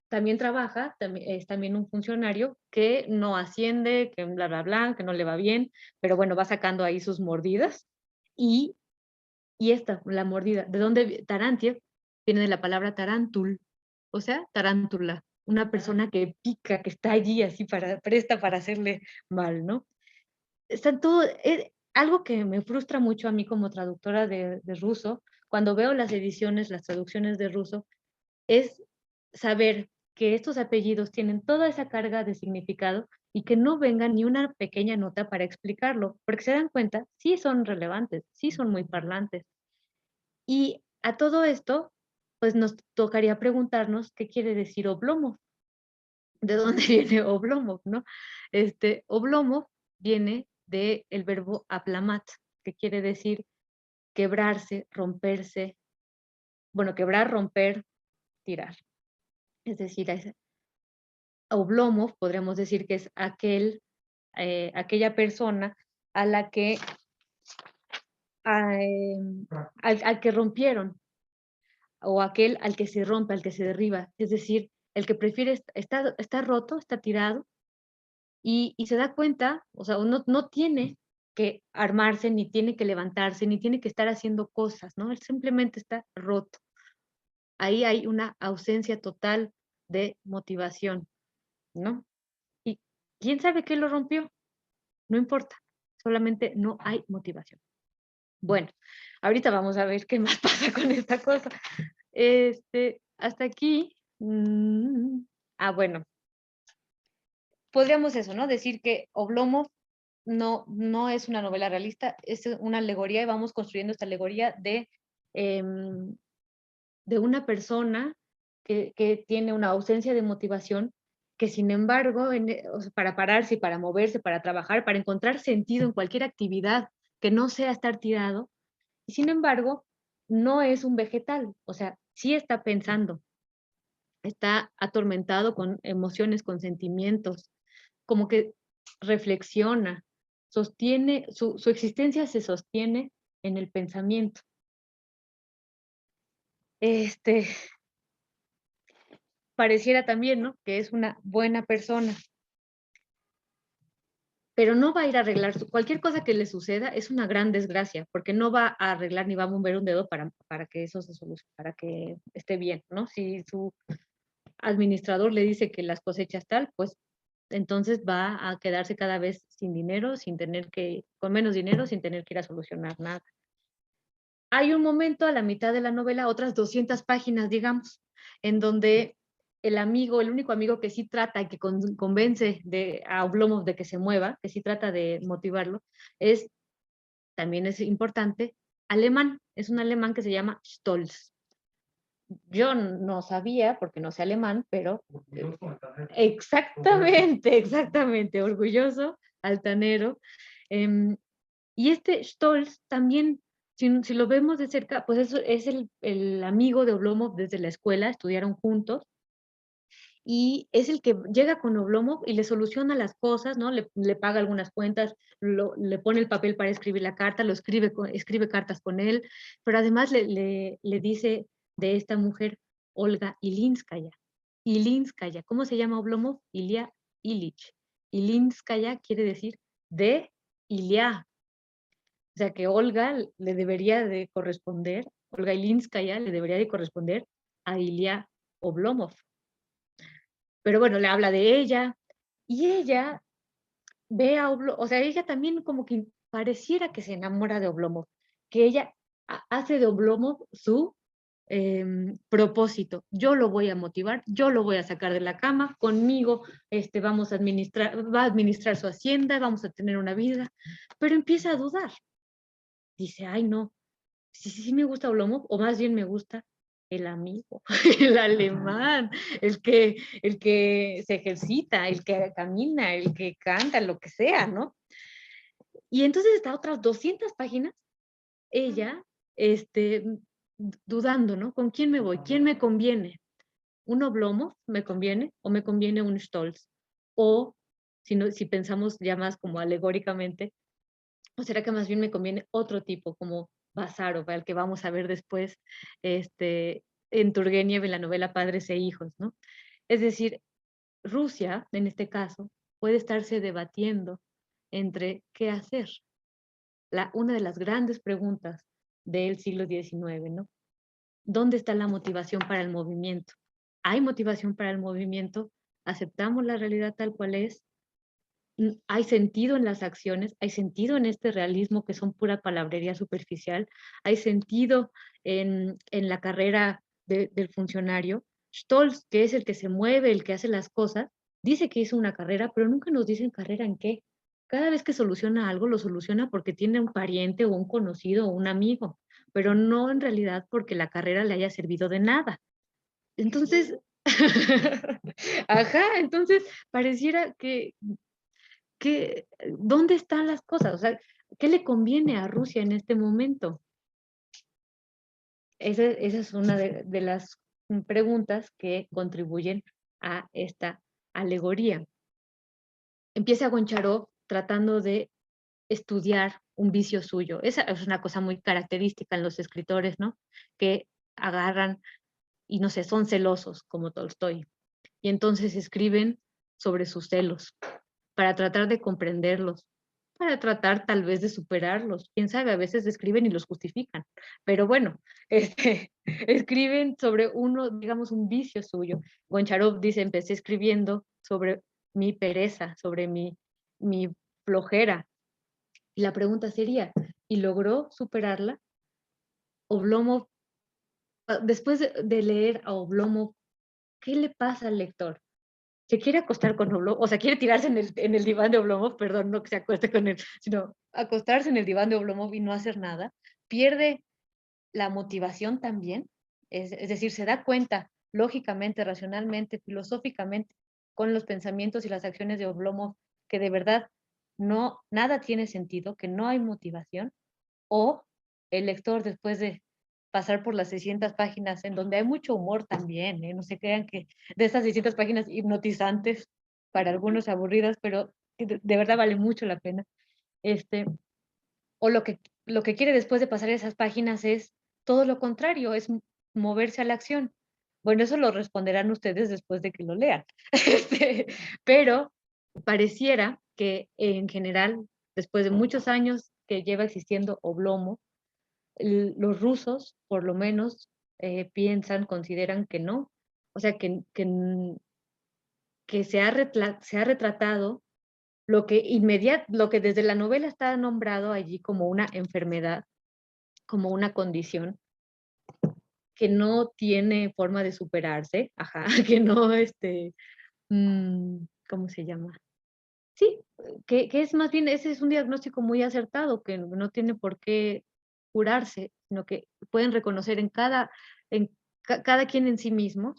también trabaja, es también un funcionario que no asciende, que bla, bla, bla, que no le va bien, pero bueno, va sacando ahí sus mordidas. Y, la mordida, ¿de dónde? Tarantiev viene de la palabra tarantul, o sea, tarántula, una persona que pica, que está allí así presta para hacerle mal, ¿no? Está todo, algo que me frustra mucho a mí como traductora de ruso, cuando veo las ediciones, las traducciones de ruso, es saber que estos apellidos tienen toda esa carga de significado y que no venga ni una pequeña nota para explicarlo, porque se dan cuenta, sí son relevantes, sí son muy parlantes. Y a todo esto, pues nos tocaría preguntarnos qué quiere decir Oblomov, de dónde viene Oblomov, ¿no? Oblomov viene del verbo aplamat, que quiere decir quebrarse, romperse, bueno, quebrar, romper, tirar. Es decir, Oblomov podríamos decir que es aquella persona a la que al que rompieron, o aquel al que se rompe, al que se derriba, es decir, el que prefiere está roto, está tirado y se da cuenta, o sea, uno no tiene que armarse, ni tiene que levantarse, ni tiene que estar haciendo cosas, ¿no? Él simplemente está roto. Ahí hay una ausencia total de motivación, ¿no? ¿Y quién sabe qué lo rompió? No importa, solamente no hay motivación. Bueno, ahorita vamos a ver qué más pasa con esta cosa. Hasta aquí. Bueno, podríamos eso, ¿no? Decir que Oblomov no es una novela realista, es una alegoría y vamos construyendo esta alegoría de una persona que tiene una ausencia de motivación, que sin embargo, o sea, para pararse, para moverse, para trabajar, para encontrar sentido en cualquier actividad que no sea estar tirado, y sin embargo, no es un vegetal, o sea, sí está pensando, está atormentado con emociones, con sentimientos, como que reflexiona, sostiene, su existencia se sostiene en el pensamiento. Pareciera también, ¿no?, que es una buena persona, pero no va a ir a arreglar, cualquier cosa que le suceda es una gran desgracia, porque no va a arreglar ni va a mover un dedo para que eso se solucione, para que esté bien, ¿no? Si su administrador le dice que las cosechas tal, pues entonces va a quedarse cada vez sin dinero, con menos dinero, sin tener que ir a solucionar nada. Hay un momento a la mitad de la novela, otras 200 páginas, digamos, en donde el único amigo que sí trata y que convence a Oblomov de que se mueva, que sí trata de motivarlo, también es importante, alemán. Es un alemán que se llama Stolz. Yo no sabía, porque no sé alemán, pero Orgulloso, altanero. exactamente, orgulloso, altanero. Y Stolz también, si lo vemos de cerca, pues es el amigo de Oblomov desde la escuela, estudiaron juntos, y es el que llega con Oblomov y le soluciona las cosas, ¿no? Le paga algunas cuentas, le pone el papel para escribir la carta, escribe cartas con él, pero además le dice de esta mujer, Olga Ilinskaya. Ilinskaya, ¿cómo se llama Oblomov? Ilya Ilich. Ilinskaya quiere decir de Ilya. O sea que Olga Ilinskaya le debería de corresponder a Ilya Oblomov. Pero bueno, le habla de ella, y ella ve a Oblomov, o sea, ella también como que pareciera que se enamora de Oblomov, que ella hace de Oblomov su propósito. Yo lo voy a motivar, yo lo voy a sacar de la cama, conmigo va a administrar su hacienda, vamos a tener una vida, pero empieza a dudar. Dice, ay no, sí me gusta Oblomov, o más bien me gusta el amigo, el alemán, el que se ejercita, el que camina, el que canta, lo que sea, ¿no? Y entonces está otras 200 páginas, ella, dudando, ¿no? ¿Con quién me voy? ¿Quién me conviene? ¿Un Oblomov me conviene? ¿O me conviene un Stolz? O, si pensamos ya más como alegóricamente, ¿o será que más bien me conviene otro tipo, como Bázarov, al que vamos a ver después en Turgeniev, en la novela Padres e Hijos, ¿no? Es decir, Rusia, en este caso, puede estarse debatiendo entre qué hacer. Una de las grandes preguntas del siglo XIX, ¿no? ¿Dónde está la motivación para el movimiento? ¿Hay motivación para el movimiento? ¿Aceptamos la realidad tal cual es? ¿Hay sentido en las acciones? ¿Hay sentido en este realismo que son pura palabrería superficial? ¿Hay sentido en la carrera del funcionario? Stolz, que es el que se mueve, el que hace las cosas, dice que hizo una carrera, pero nunca nos dicen carrera en qué. Cada vez que soluciona algo, lo soluciona porque tiene un pariente o un conocido o un amigo, pero no en realidad porque la carrera le haya servido de nada. Entonces, entonces pareciera ¿dónde están las cosas? O sea, ¿qué le conviene a Rusia en este momento? Esa es una de las preguntas que contribuyen a esta alegoría. Empieza Goncharov tratando de estudiar un vicio suyo. Esa es una cosa muy característica en los escritores, ¿no? Que agarran y, no sé, son celosos, como Tolstoy. Y entonces escriben sobre sus celos, para tratar de comprenderlos, para tratar tal vez de superarlos. Quién sabe, a veces escriben y los justifican. Pero bueno, escriben sobre uno, digamos, un vicio suyo. Goncharov dice, empecé escribiendo sobre mi pereza, sobre mi flojera. Y la pregunta sería, ¿y logró superarla? Oblomov, después de leer a Oblomov, ¿qué le pasa al lector? ¿Se quiere acostar con Oblomov? O sea, quiere tirarse en el diván de Oblomov, perdón, no que se acueste con él, sino acostarse en el diván de Oblomov y no hacer nada. Pierde la motivación también, es decir, se da cuenta lógicamente, racionalmente, filosóficamente, con los pensamientos y las acciones de Oblomov, que de verdad nada tiene sentido, que no hay motivación, o el lector después de pasar por las 600 páginas, en donde hay mucho humor también, no se crean que de estas 600 páginas hipnotizantes, para algunos aburridas, pero de verdad vale mucho la pena. O lo que quiere después de pasar esas páginas es todo lo contrario, es moverse a la acción. Bueno, eso lo responderán ustedes después de que lo lean. Pero pareciera que en general, después de muchos años que lleva existiendo Oblomov, los rusos, por lo menos, piensan, consideran que no. O sea, que se ha retratado lo que desde la novela está nombrado allí como una enfermedad, como una condición que no tiene forma de superarse, ajá, que no, ¿cómo se llama? Sí, que es más bien, ese es un diagnóstico muy acertado, que no tiene por qué curarse, sino que pueden reconocer cada quien en sí mismo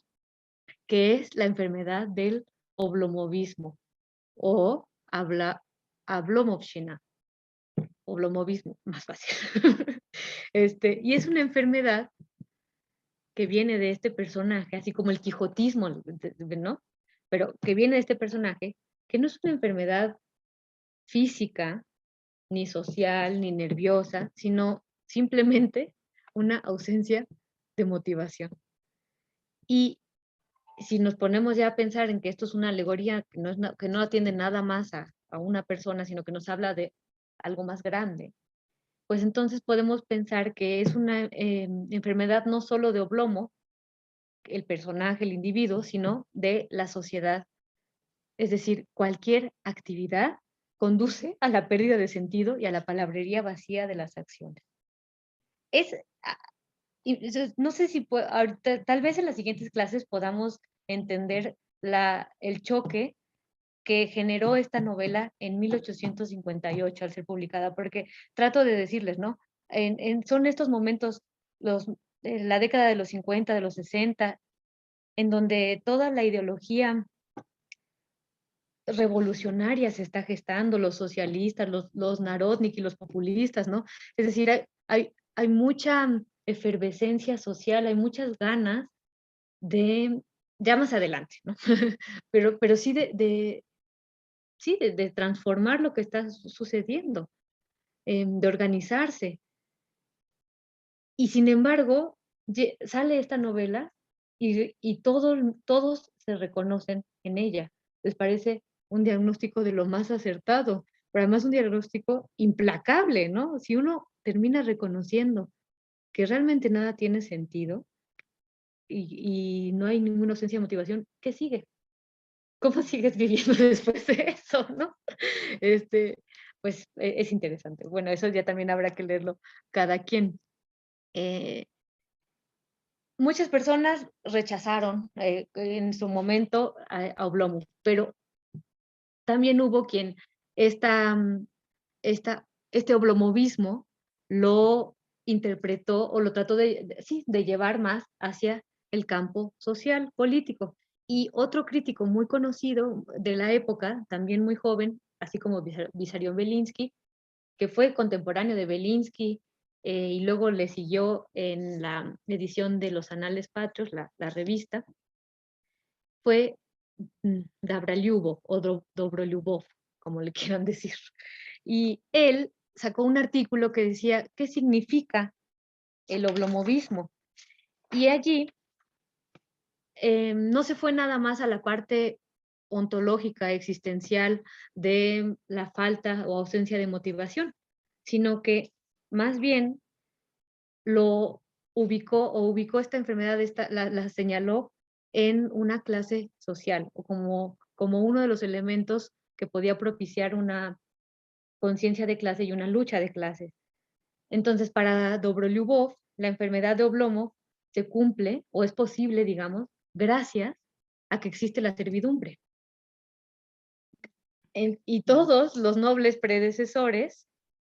que es la enfermedad del oblomovismo o hablomovshina, oblomovismo, más fácil. Y es una enfermedad que viene de este personaje, así como el quijotismo, ¿no? Pero que viene de este personaje, que no es una enfermedad física, ni social, ni nerviosa, sino simplemente una ausencia de motivación. Y si nos ponemos ya a pensar en que esto es una alegoría que no atiende nada más a una persona, sino que nos habla de algo más grande, pues entonces podemos pensar que es una enfermedad no solo de Oblomo, el personaje, el individuo, sino de la sociedad. Es decir, cualquier actividad conduce a la pérdida de sentido y a la palabrería vacía de las acciones. No sé si ahorita, tal vez en las siguientes clases podamos entender el choque que generó esta novela en 1858 al ser publicada, porque trato de decirles, ¿no? Son estos momentos, la década de los 50, de los 60, en donde toda la ideología revolucionaria se está gestando, los socialistas, los narodnik y los populistas, ¿no? Es decir, hay mucha efervescencia social, hay muchas ganas ya más adelante, ¿no? pero sí de transformar lo que está sucediendo, de organizarse. Y sin embargo, sale esta novela y todos se reconocen en ella. Les parece un diagnóstico de lo más acertado, pero además un diagnóstico implacable, ¿no? Si uno termina reconociendo que realmente nada tiene sentido y no hay ninguna ausencia de motivación, ¿qué sigue? ¿Cómo sigues viviendo después de eso, no? Pues es interesante. Bueno, eso ya también habrá que leerlo cada quien. Muchas personas rechazaron en su momento a Oblomov, pero también hubo quien este oblomovismo lo interpretó o lo trató de llevar más hacia el campo social, político. Y otro crítico muy conocido de la época, también muy joven, así como Vissarion Belinsky, que fue contemporáneo de Belinsky, y luego le siguió en la edición de los Anales Patrios, la revista, fue Dabralyubov o Dobrolyubov, como le quieran decir. Y él sacó un artículo que decía, ¿qué significa el oblomovismo? Y allí no se fue nada más a la parte ontológica, existencial de la falta o ausencia de motivación, sino que más bien lo ubicó esta enfermedad, la señaló en una clase social, o como uno de los elementos que podía propiciar una conciencia de clase y una lucha de clases. Entonces, para Dobrolyubov, la enfermedad de Oblomov se cumple, o es posible, digamos, gracias a que existe la servidumbre. Y todos los nobles predecesores,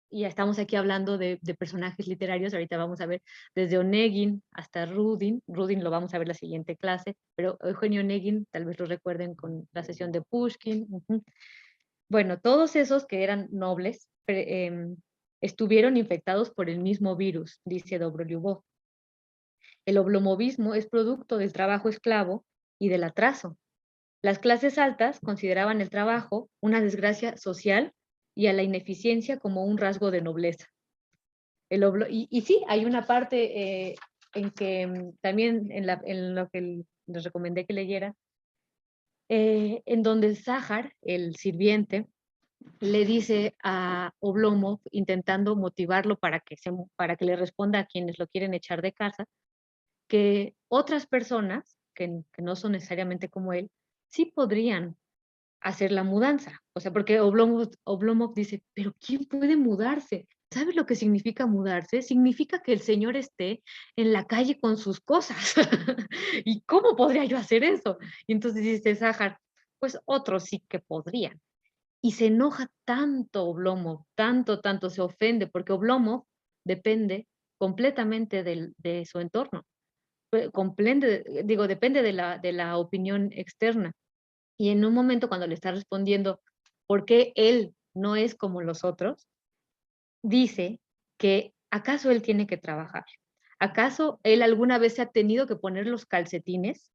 y ya estamos aquí hablando de personajes literarios, ahorita vamos a ver desde Onegin hasta Rudin lo vamos a ver la siguiente clase, pero Eugenio Onegin tal vez lo recuerden con la sesión de Pushkin. Bueno, todos esos que eran nobles estuvieron infectados por el mismo virus, dice Dobrolyubov. El oblomovismo es producto del trabajo esclavo y del atraso. Las clases altas consideraban el trabajo una desgracia social y a la ineficiencia como un rasgo de nobleza. Y sí, hay una parte en que también en lo que les recomendé que leyera, en donde Zahar, el sirviente, le dice a Oblomov, intentando motivarlo para que le responda a quienes lo quieren echar de casa, que otras personas, que no son necesariamente como él, sí podrían hacer la mudanza. O sea, porque Oblomov dice, pero ¿quién puede mudarse? ¿Sabes lo que significa mudarse? Significa que el señor esté en la calle con sus cosas. ¿Y cómo podría yo hacer eso? Y entonces dice Zahar, pues otros sí que podrían. Y se enoja tanto Oblomov, tanto se ofende, porque Oblomov depende completamente de su entorno. Depende de la opinión externa. Y en un momento cuando le está respondiendo por qué él no es como los otros, dice que ¿acaso él tiene que trabajar? ¿Acaso él alguna vez se ha tenido que poner los calcetines?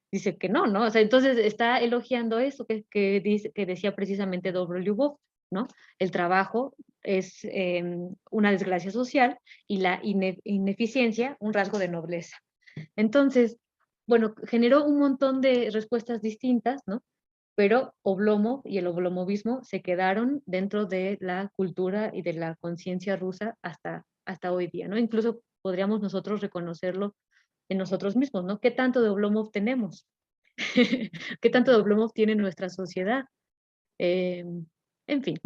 Dice que no, ¿no? O sea, entonces está elogiando eso que decía precisamente Dobrolyubov, ¿no? El trabajo es una desgracia social y la ineficiencia un rasgo de nobleza. Entonces, bueno, generó un montón de respuestas distintas, ¿no? Pero Oblomov y el oblomovismo se quedaron dentro de la cultura y de la conciencia rusa hasta hoy día, ¿no? Incluso podríamos nosotros reconocerlo en nosotros mismos, ¿no? ¿Qué tanto de Oblomov tenemos? ¿Qué tanto de Oblomov tiene nuestra sociedad? En fin.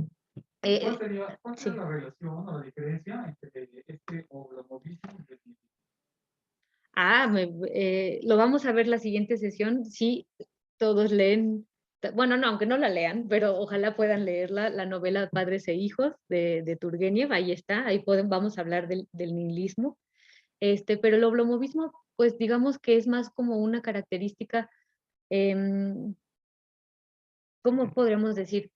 ¿Cuál Sí. sería la relación o la diferencia entre este oblomovismo y el Lo vamos a ver la siguiente sesión. Sí, todos leen, bueno, no, aunque no la lean, pero ojalá puedan leerla, la novela Padres e Hijos de Turgenev, ahí está, vamos a hablar del nihilismo. Pero el oblomovismo, pues digamos que es más como una característica, ¿cómo podríamos decir?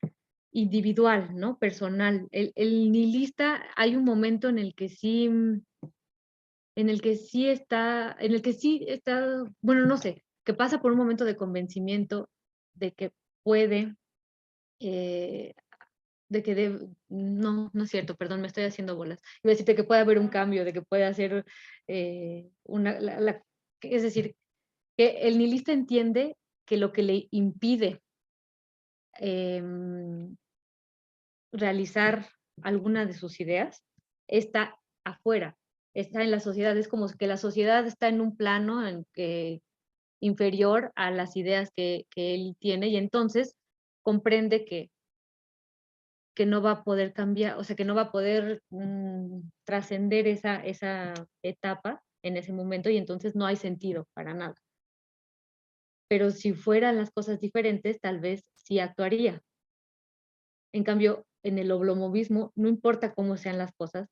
Individual, ¿no? Personal. El nihilista, hay un momento en el que sí está, bueno, no sé, que pasa por un momento de convencimiento de que puede, eh, no es cierto, perdón, me estoy haciendo bolas. Iba a decirte que puede haber un cambio, de que puede hacer es decir, que el nihilista entiende que lo que le impide em, realizar alguna de sus ideas está afuera, está en la sociedad. Es como que la sociedad está en un plano inferior a las ideas que él tiene, y entonces comprende que no va a poder cambiar, o sea, que no va a poder trascender esa etapa en ese momento, y entonces no hay sentido para nada. Pero si fueran las cosas diferentes, tal vez sí actuaría. En cambio, en el oblomovismo, no importa cómo sean las cosas,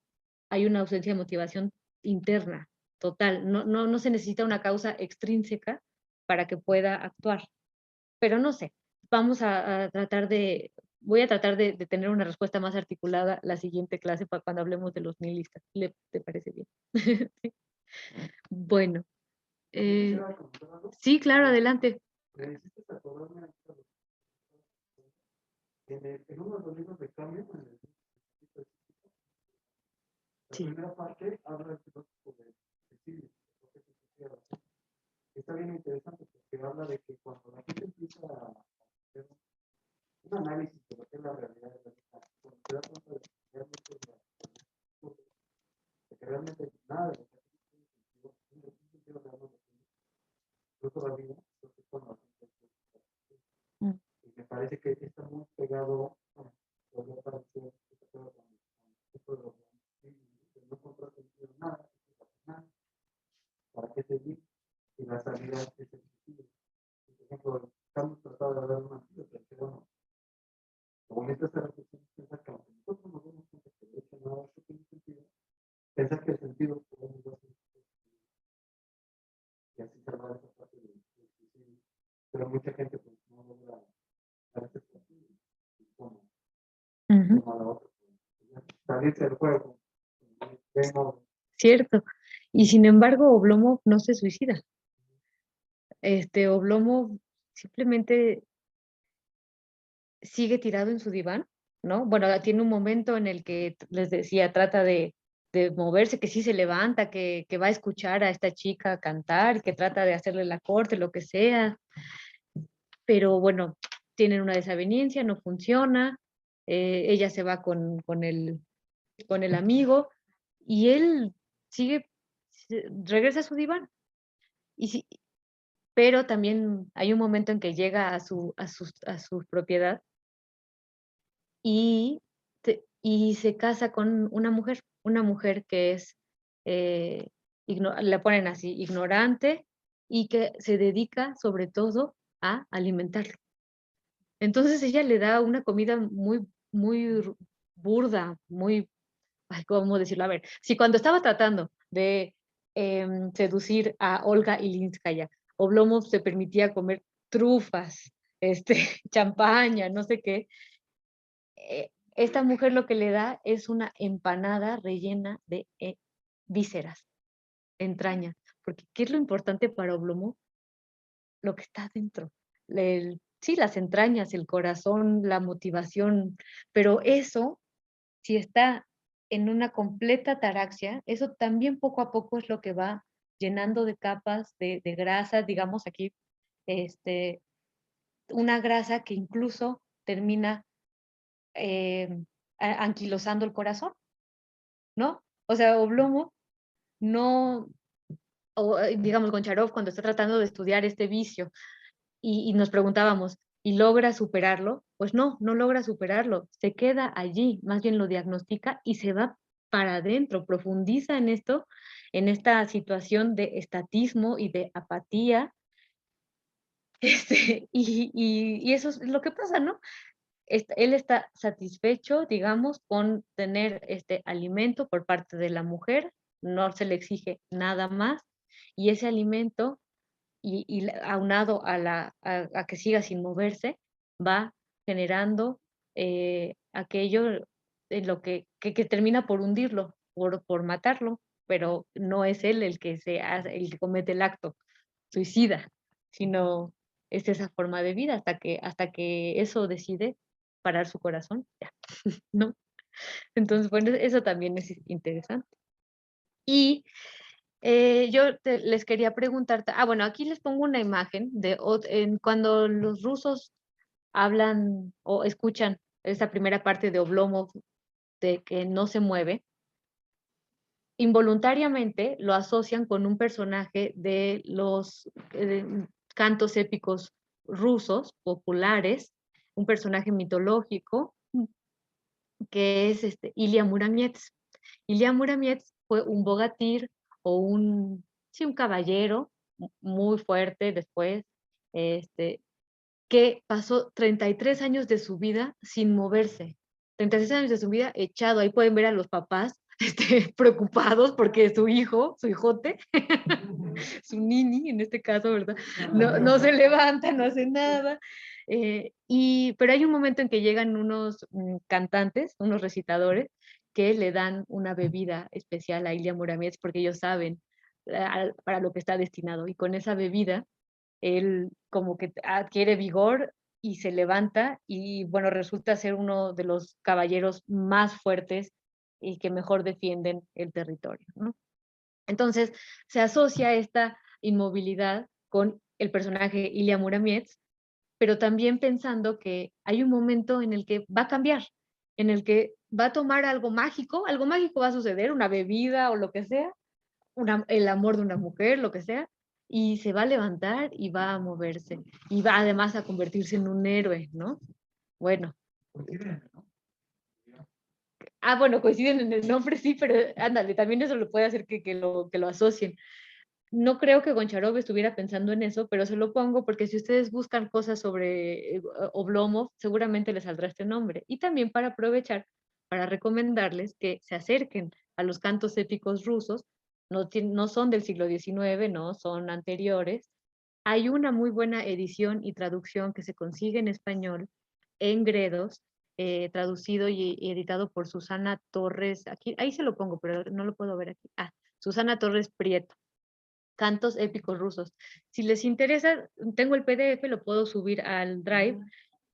hay una ausencia de motivación interna, total. No se necesita una causa extrínseca para que pueda actuar. Pero no sé, voy a tratar de tener una respuesta más articulada la siguiente clase para cuando hablemos de los nihilistas. ¿Te parece bien? Sí. Bueno, sí, claro, adelante. En uno de los libros de cambio, Sí. la primera parte habla del filósofo de exilio. está bien interesante porque habla de que cuando la gente empieza a hacer un análisis de lo que es la realidad de la vida, cuando se da cuenta de que realmente nada de lo que hace tiene sentido realmente. Yo todavía estoy con la gente. Y me parece que está muy pegado, bueno, podría parecer que está pegado con esto de los no encontrar sentido en nada, para qué seguir, y la salida es el sentido. Por ejemplo, estamos tratando de dar un antídoto, pero bueno, como esta reflexión, piensa que aunque nosotros nos demos cuenta que de hecho nada tiene sentido, pensar que el sentido podemos dar y así salvar esa parte del suicidio. Pero mucha gente pues no logra dar ese sentido. Como la otra, salirse del juego. Vemos. Cierto. Y sin embargo, Oblomov no se suicida. Oblomov simplemente sigue tirado en su diván, ¿no? Bueno, tiene un momento en el que les decía, trata de moverse, que sí se levanta, que va a escuchar a esta chica cantar, que trata de hacerle la corte, lo que sea. Pero bueno, tienen una desaveniencia, no funciona. Ella se va con el amigo y él regresa a su diván. Pero también hay un momento en que llega a su propiedad y se casa con una mujer que es, le ponen así, ignorante, y que se dedica sobre todo a alimentarlo. Entonces ella le da una comida muy, muy burda, muy, ay, ¿cómo decirlo? A ver, si cuando estaba tratando de seducir a Olga Ilinskaya, Oblomov se permitía comer trufas, champaña, no sé qué, esta mujer lo que le da es una empanada rellena de vísceras, entrañas, porque ¿qué es lo importante para Oblomov? Lo que está dentro. Sí, las entrañas, el corazón, la motivación, pero eso, si está en una completa ataraxia, eso también poco a poco es lo que va llenando de capas de grasa, digamos aquí, una grasa que incluso termina anquilosando el corazón, ¿no? O sea, Oblomov no, digamos, Goncharov, cuando está tratando de estudiar este vicio, y nos preguntábamos, ¿y logra superarlo? Pues no logra superarlo, se queda allí, más bien lo diagnostica y se va para adentro, profundiza en esto, en esta situación de estatismo y de apatía, y eso es lo que pasa, ¿no? Él está satisfecho, digamos, con tener este alimento por parte de la mujer, no se le exige nada más, y ese alimento, y aunado a que siga sin moverse, va generando aquello en lo que termina por hundirlo, por matarlo, pero no es él el que el que comete el acto suicida, sino es esa forma de vida hasta que eso decide parar su corazón, ya, ¿no? Entonces, bueno, eso también es interesante. Y yo les quería preguntar, bueno, aquí les pongo una imagen de cuando los rusos hablan o escuchan esa primera parte de Oblomov, de que no se mueve, involuntariamente lo asocian con un personaje de los cantos épicos rusos populares, un personaje mitológico que es Ilya Muromets. Ilya Muromets fue un bogatir o sí, un caballero muy fuerte después, que pasó 33 años de su vida sin moverse. 36 años de su vida echado. Ahí pueden ver a los papás preocupados porque su hijote, su nini en este caso, ¿verdad? No se levanta, no hace nada. Pero hay un momento en que llegan unos cantantes, unos recitadores, que le dan una bebida especial a Ilya Muromets porque ellos saben para lo que está destinado. Y con esa bebida, él como que adquiere vigor y se levanta y bueno, resulta ser uno de los caballeros más fuertes y que mejor defienden el territorio, ¿no? Entonces se asocia esta inmovilidad con el personaje Ilia Muramietz, pero también pensando que hay un momento en el que va a cambiar, en el que va a tomar algo mágico va a suceder, una bebida o lo que sea, el amor de una mujer, lo que sea, y se va a levantar y va a moverse, y va además a convertirse en un héroe, ¿no? Bueno. Coinciden, ¿no? Bueno, coinciden en el nombre, sí, pero ándale, también eso lo puede hacer que lo asocien. No creo que Goncharov estuviera pensando en eso, pero se lo pongo porque si ustedes buscan cosas sobre Oblomov, seguramente les saldrá este nombre. Y también para aprovechar, para recomendarles que se acerquen a los cantos épicos rusos, no son del siglo XIX, no, son anteriores. Hay una muy buena edición y traducción que se consigue en español, en Gredos, traducido y editado por Susana Torres, aquí, ahí se lo pongo, pero no lo puedo ver aquí. Susana Torres Prieto. Cantos épicos rusos. Si les interesa, tengo el PDF, lo puedo subir al Drive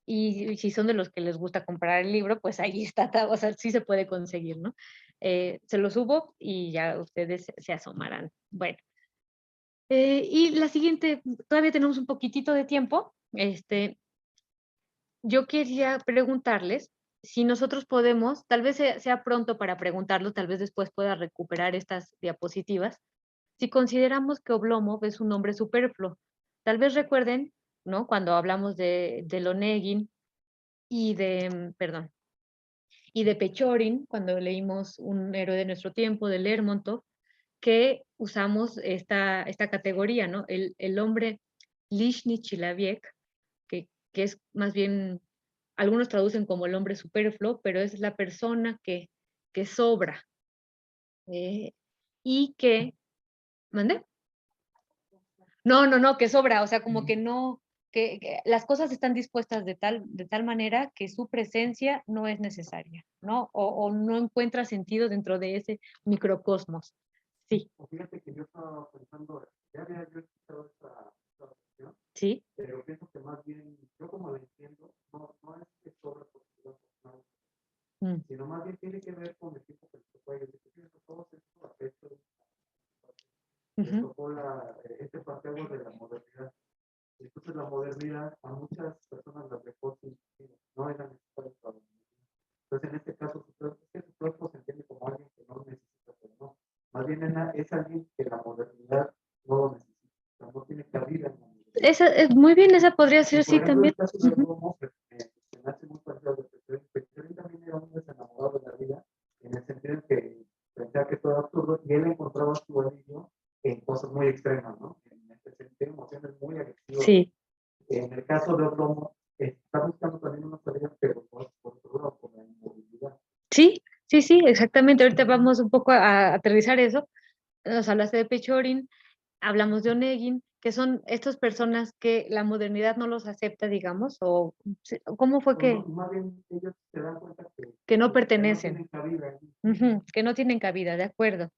y si son de los que les gusta comprar el libro, pues ahí está, o sea, sí se puede conseguir, ¿no? Se lo subo y ya ustedes se asomarán. Bueno, y la siguiente, todavía tenemos un poquitito de tiempo. Yo quería preguntarles si nosotros podemos, tal vez sea pronto para preguntarlo, tal vez después pueda recuperar estas diapositivas, si consideramos que Oblomov es un nombre superfluo. Tal vez recuerden, ¿no? Cuando hablamos de Onegin y perdón, y de Pechorin, cuando leímos Un héroe de nuestro tiempo, de Lermontov, que usamos esta categoría, ¿no? El hombre Lishny Chilaviek, que es más bien, algunos traducen como el hombre superfluo, pero es la persona que sobra y que, ¿mande? No, que sobra, o sea, como que no, que las cosas están dispuestas de tal manera que su presencia no es necesaria, ¿no? O no encuentra sentido dentro de ese microcosmos. Sí. O fíjate que yo estaba pensando, ya había yo escuchado esta opción, Sí. pero pienso que más bien, yo como lo entiendo, no es que sobre no, sino más bien tiene que ver con el tiempo que les tocó a ellos. Todos estos aspectos, les tocó este paseo de la modernidad. Entonces la modernidad a muchas personas las dejó sin sentido, no era necesario para la modernidad. Entonces en este caso su cuerpo se entiende como alguien que no necesita, pero no. Más bien es alguien que la modernidad no lo necesita, o sea, no tiene cabida en la modernidad. Muy bien, esa podría ser, sí, también. El caso de Romo, se me hace muy parecido de Pechorin también era un desenamorado de la vida, en el sentido en que pensaba que todo era absurdo y él encontraba su alivio en cosas muy extremas, ¿no? En este sentido, emociones muy agresivas. Sí. En el caso de Romo, está buscando también una salida, pero por otro lado, por la inmovilidad. Sí, exactamente. Ahorita vamos un poco a aterrizar eso. Nos hablaste de Pechorin, hablamos de Onegin, que son estas personas que la modernidad no los acepta, digamos, o ¿cómo fue que? Más bien ellos se dan cuenta Que no pertenecen. Que no tienen cabida. Que no tienen cabida, de acuerdo.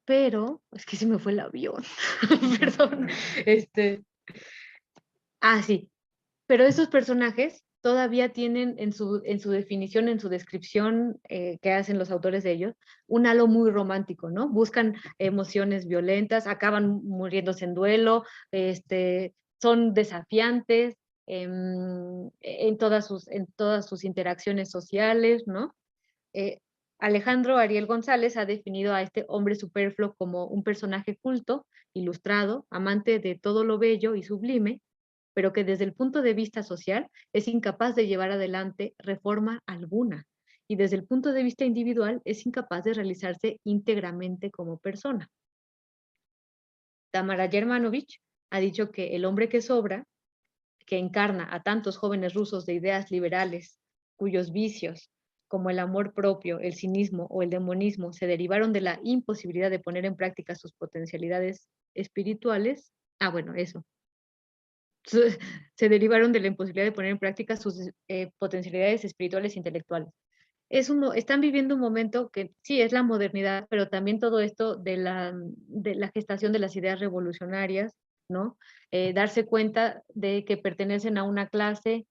Pero, es que se me fue el avión, perdón. Sí, pero esos personajes todavía tienen en su definición, en su descripción que hacen los autores de ellos, un halo muy romántico, ¿no? Buscan emociones violentas, acaban muriéndose en duelo, son desafiantes en todas sus interacciones sociales, ¿no? Alejandro Ariel González ha definido a este hombre superfluo como un personaje culto, ilustrado, amante de todo lo bello y sublime, pero que desde el punto de vista social es incapaz de llevar adelante reforma alguna y desde el punto de vista individual es incapaz de realizarse íntegramente como persona. Tamara Germanovich ha dicho que el hombre que sobra, que encarna a tantos jóvenes rusos de ideas liberales, cuyos vicios, como el amor propio, el cinismo o el demonismo, se derivaron de la imposibilidad de poner en práctica sus potencialidades espirituales. Eso. Se derivaron de la imposibilidad de poner en práctica sus potencialidades espirituales e intelectuales. Están viviendo un momento que sí es la modernidad, pero también todo esto de la gestación de las ideas revolucionarias, ¿no? Darse cuenta de que pertenecen a una clase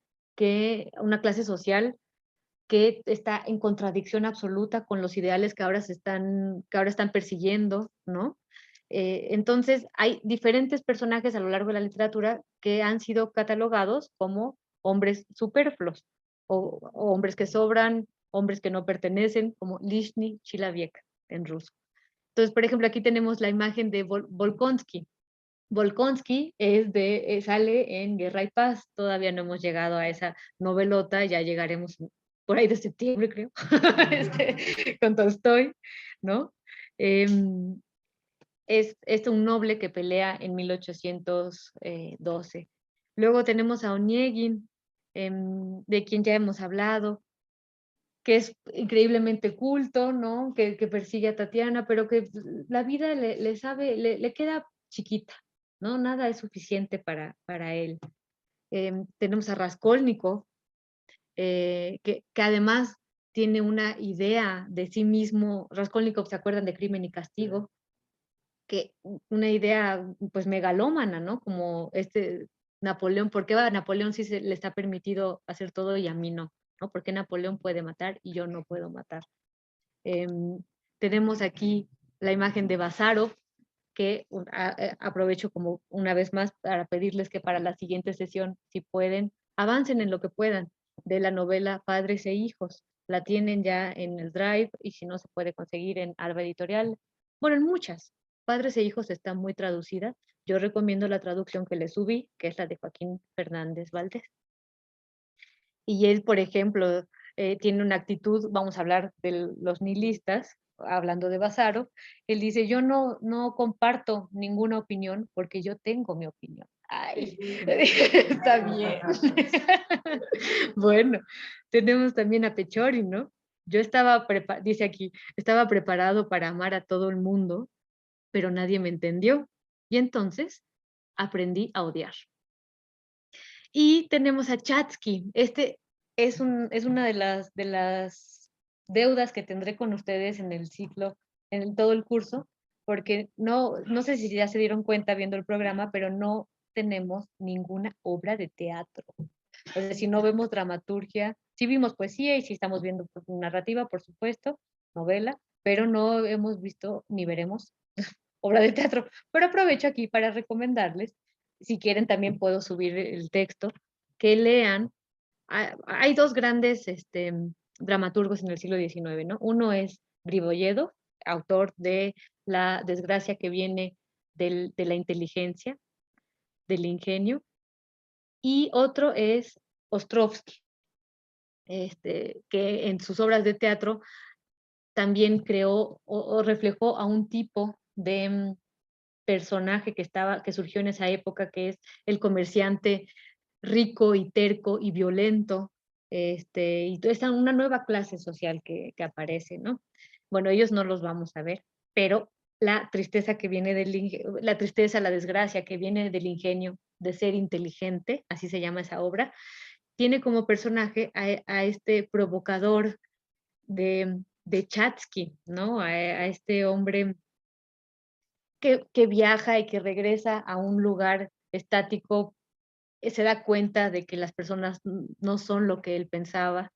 social que está en contradicción absoluta con los ideales que ahora están persiguiendo, ¿no? Entonces, hay diferentes personajes a lo largo de la literatura que han sido catalogados como hombres superfluos, o hombres que sobran, hombres que no pertenecen, como lishny человек en ruso. Entonces, por ejemplo, aquí tenemos la imagen de Volkonsky. Volkonsky sale en Guerra y Paz. Todavía no hemos llegado a esa novelota, ya llegaremos por ahí de septiembre, creo, con Tolstoy, ¿no? Es un noble que pelea en 1812. Luego tenemos a Onegin, de quien ya hemos hablado, que es increíblemente culto, ¿no? Que persigue a Tatiana, pero que la vida le queda chiquita, ¿no? Nada es suficiente para él. Tenemos a Raskolnikov, que además tiene una idea de sí mismo. Raskolnikov, ¿se acuerdan de Crimen y Castigo? Que una idea pues megalómana, ¿no? Como Napoleón, ¿por qué a Napoleón sí le está permitido hacer todo y a mí no? ¿No? ¿Por qué Napoleón puede matar y yo no puedo matar? Tenemos aquí la imagen de Bazarov, que aprovecho como una vez más para pedirles que para la siguiente sesión, si pueden, avancen en lo que puedan de la novela Padres e Hijos. La tienen ya en el Drive y si no se puede conseguir en Alba Editorial. Bueno, en muchas. Padres e Hijos está muy traducida. Yo recomiendo la traducción que le subí, que es la de Joaquín Fernández Valdés. Y él, por ejemplo, tiene una actitud, vamos a hablar de los nihilistas, hablando de Basaro, él dice, yo no comparto ninguna opinión porque yo tengo mi opinión. Ay, está bien. Bueno, tenemos también a Pechori, ¿no? Yo dice aquí, estaba preparado para amar a todo el mundo, pero nadie me entendió. Y entonces aprendí a odiar. Y tenemos a Chatsky. Es una de las deudas que tendré con ustedes en el ciclo, todo el curso, porque no sé si ya se dieron cuenta viendo el programa, pero no tenemos ninguna obra de teatro. Es decir, no vemos dramaturgia, sí vimos poesía y sí estamos viendo narrativa, por supuesto, novela, pero no hemos visto ni veremos obra de teatro. Pero aprovecho aquí para recomendarles, si quieren también puedo subir el texto, que lean. Hay dos grandes dramaturgos en el siglo XIX, ¿no? Uno es Griboyedo, autor de La desgracia que viene de la inteligencia, del ingenio, y otro es Ostrovsky, que en sus obras de teatro también creó o reflejó a un tipo de personaje que surgió en esa época, que es el comerciante rico y terco y violento, y es una nueva clase social que aparece, ¿no? Bueno, ellos no los vamos a ver, pero la tristeza que viene la tristeza, la desgracia que viene del ingenio de ser inteligente, así se llama esa obra, tiene como personaje a este provocador de Chatsky, ¿no? A este hombre que viaja y que regresa a un lugar estático, se da cuenta de que las personas no son lo que él pensaba.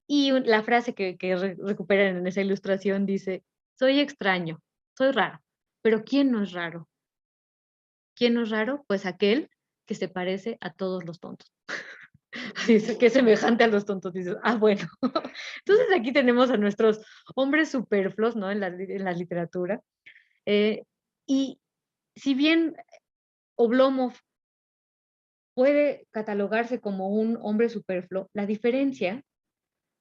Y la frase que recuperan en esa ilustración dice, soy extraño, soy raro, pero ¿quién no es raro? ¿Quién no es raro? Pues aquel que se parece a todos los tontos. Dice que es semejante a los tontos. Dices, bueno. Entonces aquí tenemos a nuestros hombres superfluos, ¿no? En la literatura. Y si bien Oblomov puede catalogarse como un hombre superfluo, la diferencia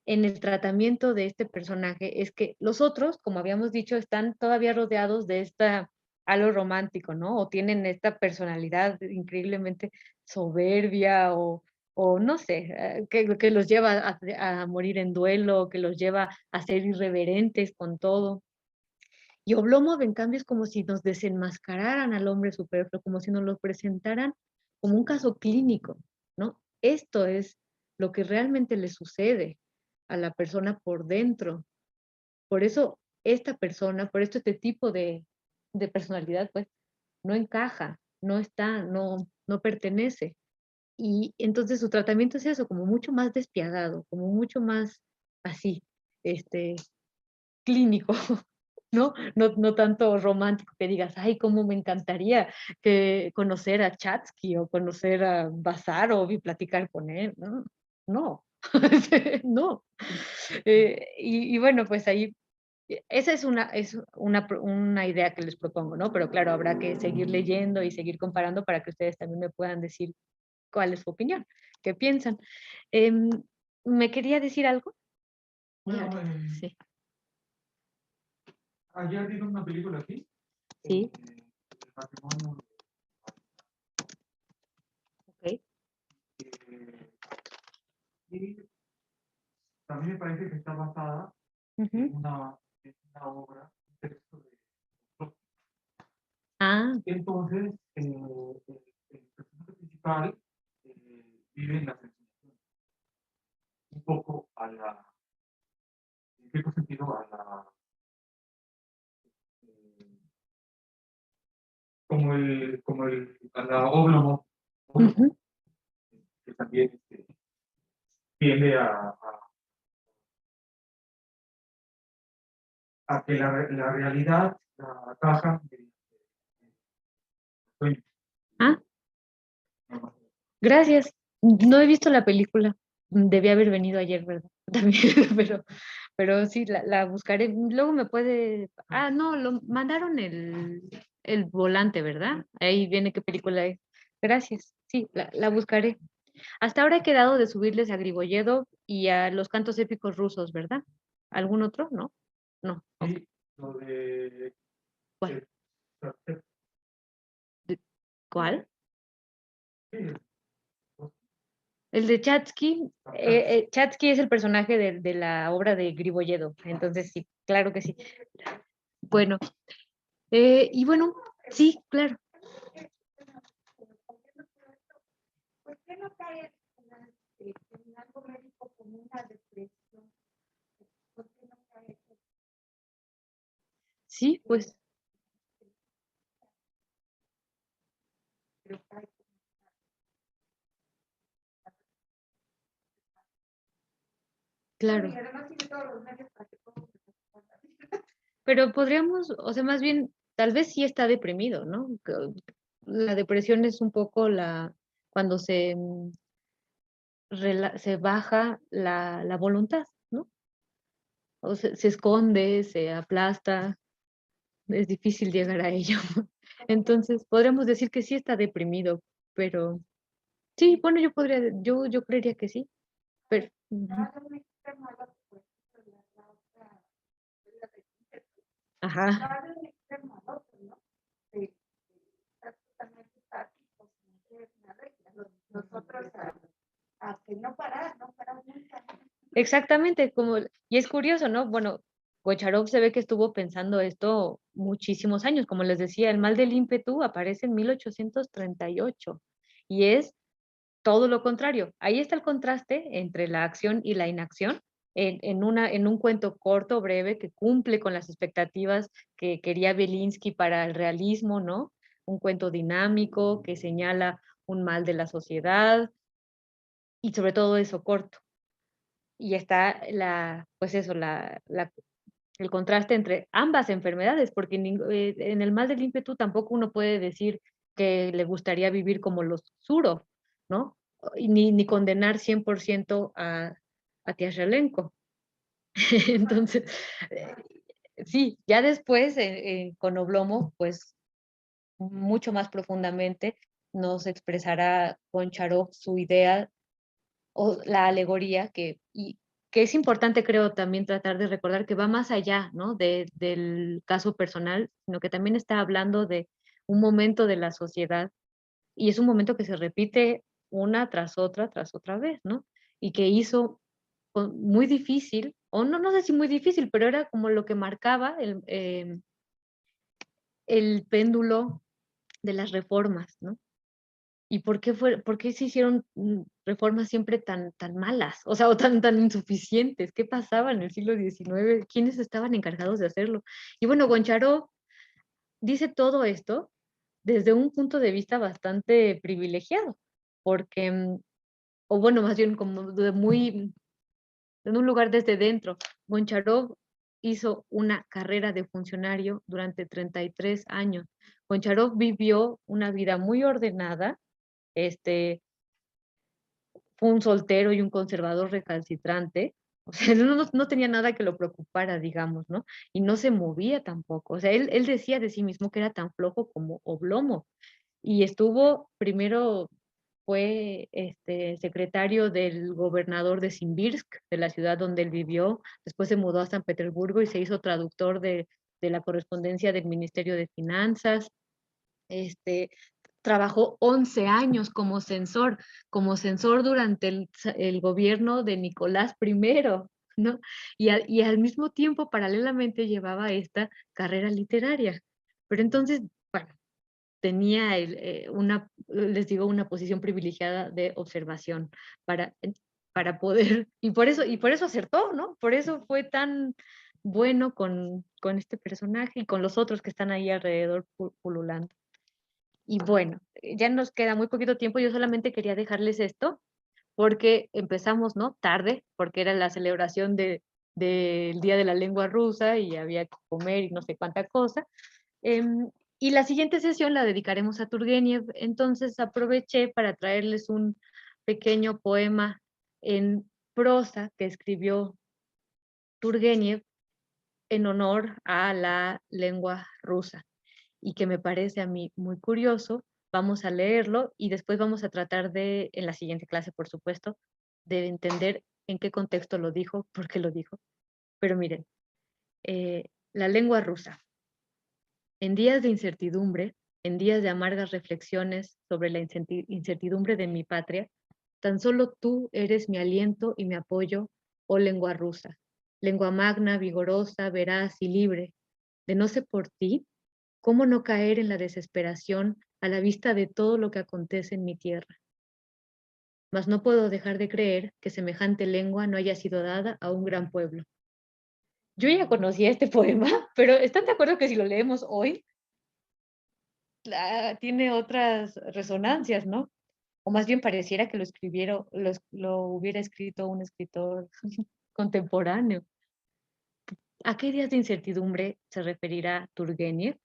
en el tratamiento de este personaje es que los otros, como habíamos dicho, están todavía rodeados de esta halo romántico, ¿no? O tienen esta personalidad increíblemente soberbia o no sé, que los lleva a morir en duelo, que los lleva a ser irreverentes con todo. Y Oblomov, en cambio, es como si nos desenmascararan al hombre superfluo, como si nos lo presentaran como un caso clínico, ¿no? Esto es lo que realmente le sucede a la persona por dentro. Por eso esta persona, por esto este tipo de personalidad, pues, no encaja, no está, no pertenece. Y entonces su tratamiento es eso, como mucho más despiadado, como mucho más así, clínico, ¿no? No tanto romántico que digas, ay, cómo me encantaría conocer a Chatsky o conocer a Bazarov y platicar con él, ¿no? No, no. Y bueno, pues ahí, esa es una idea que les propongo, ¿no? Pero claro, habrá que seguir leyendo y seguir comparando para que ustedes también me puedan decir cuál es su opinión, qué piensan. ¿Me quería decir algo? Bueno, Sí, ayer vieron una película aquí, sí, el matrimonio, ok. y también me parece que está basada Ujú. en una obra, un texto de Tolstoy. Ah, Entonces, el personaje principal vive en la sensación, un poco en cierto sentido, eh, a la obra homónima, ujú, que también tiende a que la realidad la ataja sueño. ah, gracias. No he visto la película. Debía haber venido ayer, ¿verdad? También, pero sí, la buscaré. Luego me puede. Ah, no, lo mandaron el volante, ¿verdad? Ahí viene qué película es. Gracias. Sí, la buscaré. Hasta ahora he quedado de subirles a Griboyedo y a los cantos épicos rusos, ¿verdad? ¿Algún otro? No. No. Ok. Y lo de ¿Cuál? eh, ¿Cuál? sí, El de Chatsky. Chatsky es el personaje de la obra de Griboyedo. Entonces, sí, claro que sí. Bueno, y bueno, sí, claro. ¿Por qué no cae en algo médico como una depresión? ¿Por qué no cae? Sí, pues, Pero cae. claro. Y además tiene todos los medios para que todo se responda. Pero podríamos, o sea, más bien, tal vez sí está deprimido, ¿no? La depresión es un poco cuando se baja la voluntad, ¿no? O se esconde, se aplasta, es difícil llegar a ello. Entonces, podríamos decir que sí está deprimido, pero sí, bueno, yo creería que sí, pero ujú, No, no me extremo al otro, pues, la otra, la de- ajá, no, de un extremo al otro, ¿no? Estar totalmente estáticos, sin hacer nada, y nosotros a que no parar nunca. exactamente, y es curioso, ¿no? Bueno, Bocharov se ve que estuvo pensando esto muchísimos años, como les decía, el mal del ímpetu aparece en 1838 y es todo lo contrario. Ahí está el contraste entre la acción y la inacción en un cuento corto, breve, que cumple con las expectativas que quería Belinsky para el realismo, ¿no? Un cuento dinámico que señala un mal de la sociedad y sobre todo eso corto. Y está pues eso, el contraste entre ambas enfermedades, porque en el mal del ímpetu tampoco uno puede decir que le gustaría vivir como los Zurov, ¿no? Y ni condenar 100% a Tiashelenko. Entonces, eh, sí, ya después con Oblomov, pues mucho más profundamente nos expresará Goncharov su idea o la alegoría que es importante, creo, también tratar de recordar que va más allá, ¿no? Del caso personal, sino que también está hablando de un momento de la sociedad y es un momento que se repite una tras otra vez, ¿no? Y que hizo muy difícil, o no sé si muy difícil, pero era como lo que marcaba el péndulo de las reformas, ¿no? ¿Y por qué se hicieron reformas siempre tan malas? O sea, o tan insuficientes. ¿Qué pasaba en el siglo XIX? ¿Quiénes estaban encargados de hacerlo? Y bueno, Goncharov dice todo esto desde un punto de vista bastante privilegiado, porque, o bueno, más bien como de muy en un lugar desde dentro. Goncharov hizo una carrera de funcionario durante 33 años. Goncharov vivió una vida muy ordenada, fue un soltero y un conservador recalcitrante, o sea, no tenía nada que lo preocupara, digamos, ¿no? Y no se movía tampoco, o sea, él decía de sí mismo que era tan flojo como Oblomov, y estuvo, primero fue secretario del gobernador de Simbirsk, de la ciudad donde él vivió, después se mudó a San Petersburgo y se hizo traductor de la correspondencia del Ministerio de Finanzas, trabajó 11 años como censor durante el gobierno de Nicolás I, ¿no? Y al mismo tiempo, paralelamente, llevaba esta carrera literaria. Pero entonces, bueno, tenía les digo, una posición privilegiada de observación para poder, y por eso acertó, ¿no? Por eso fue tan bueno con este personaje y con los otros que están ahí alrededor pululando. Y bueno, ya nos queda muy poquito tiempo, yo solamente quería dejarles esto, porque empezamos, ¿no? Tarde, porque era la celebración del Día de la Lengua Rusa y había que comer y no sé cuánta cosa. Y la siguiente sesión la dedicaremos a Turgeniev, entonces aproveché para traerles un pequeño poema en prosa que escribió Turgeniev en honor a la lengua rusa y que me parece a mí muy curioso. Vamos a leerlo y después vamos a tratar de, en la siguiente clase, por supuesto, de entender en qué contexto lo dijo, por qué lo dijo. Pero miren, la lengua rusa. En días de incertidumbre, en días de amargas reflexiones sobre la incertidumbre de mi patria, tan solo tú eres mi aliento y mi apoyo, oh lengua rusa, lengua magna, vigorosa, veraz y libre. De no ser por ti, ¿cómo no caer en la desesperación a la vista de todo lo que acontece en mi tierra? Mas no puedo dejar de creer que semejante lengua no haya sido dada a un gran pueblo. Yo ya conocía este poema, pero ¿están de acuerdo que si lo leemos hoy, tiene otras resonancias, ¿no? O más bien pareciera que lo hubiera escrito un escritor contemporáneo. ¿A qué días de incertidumbre se referirá Turgeniev?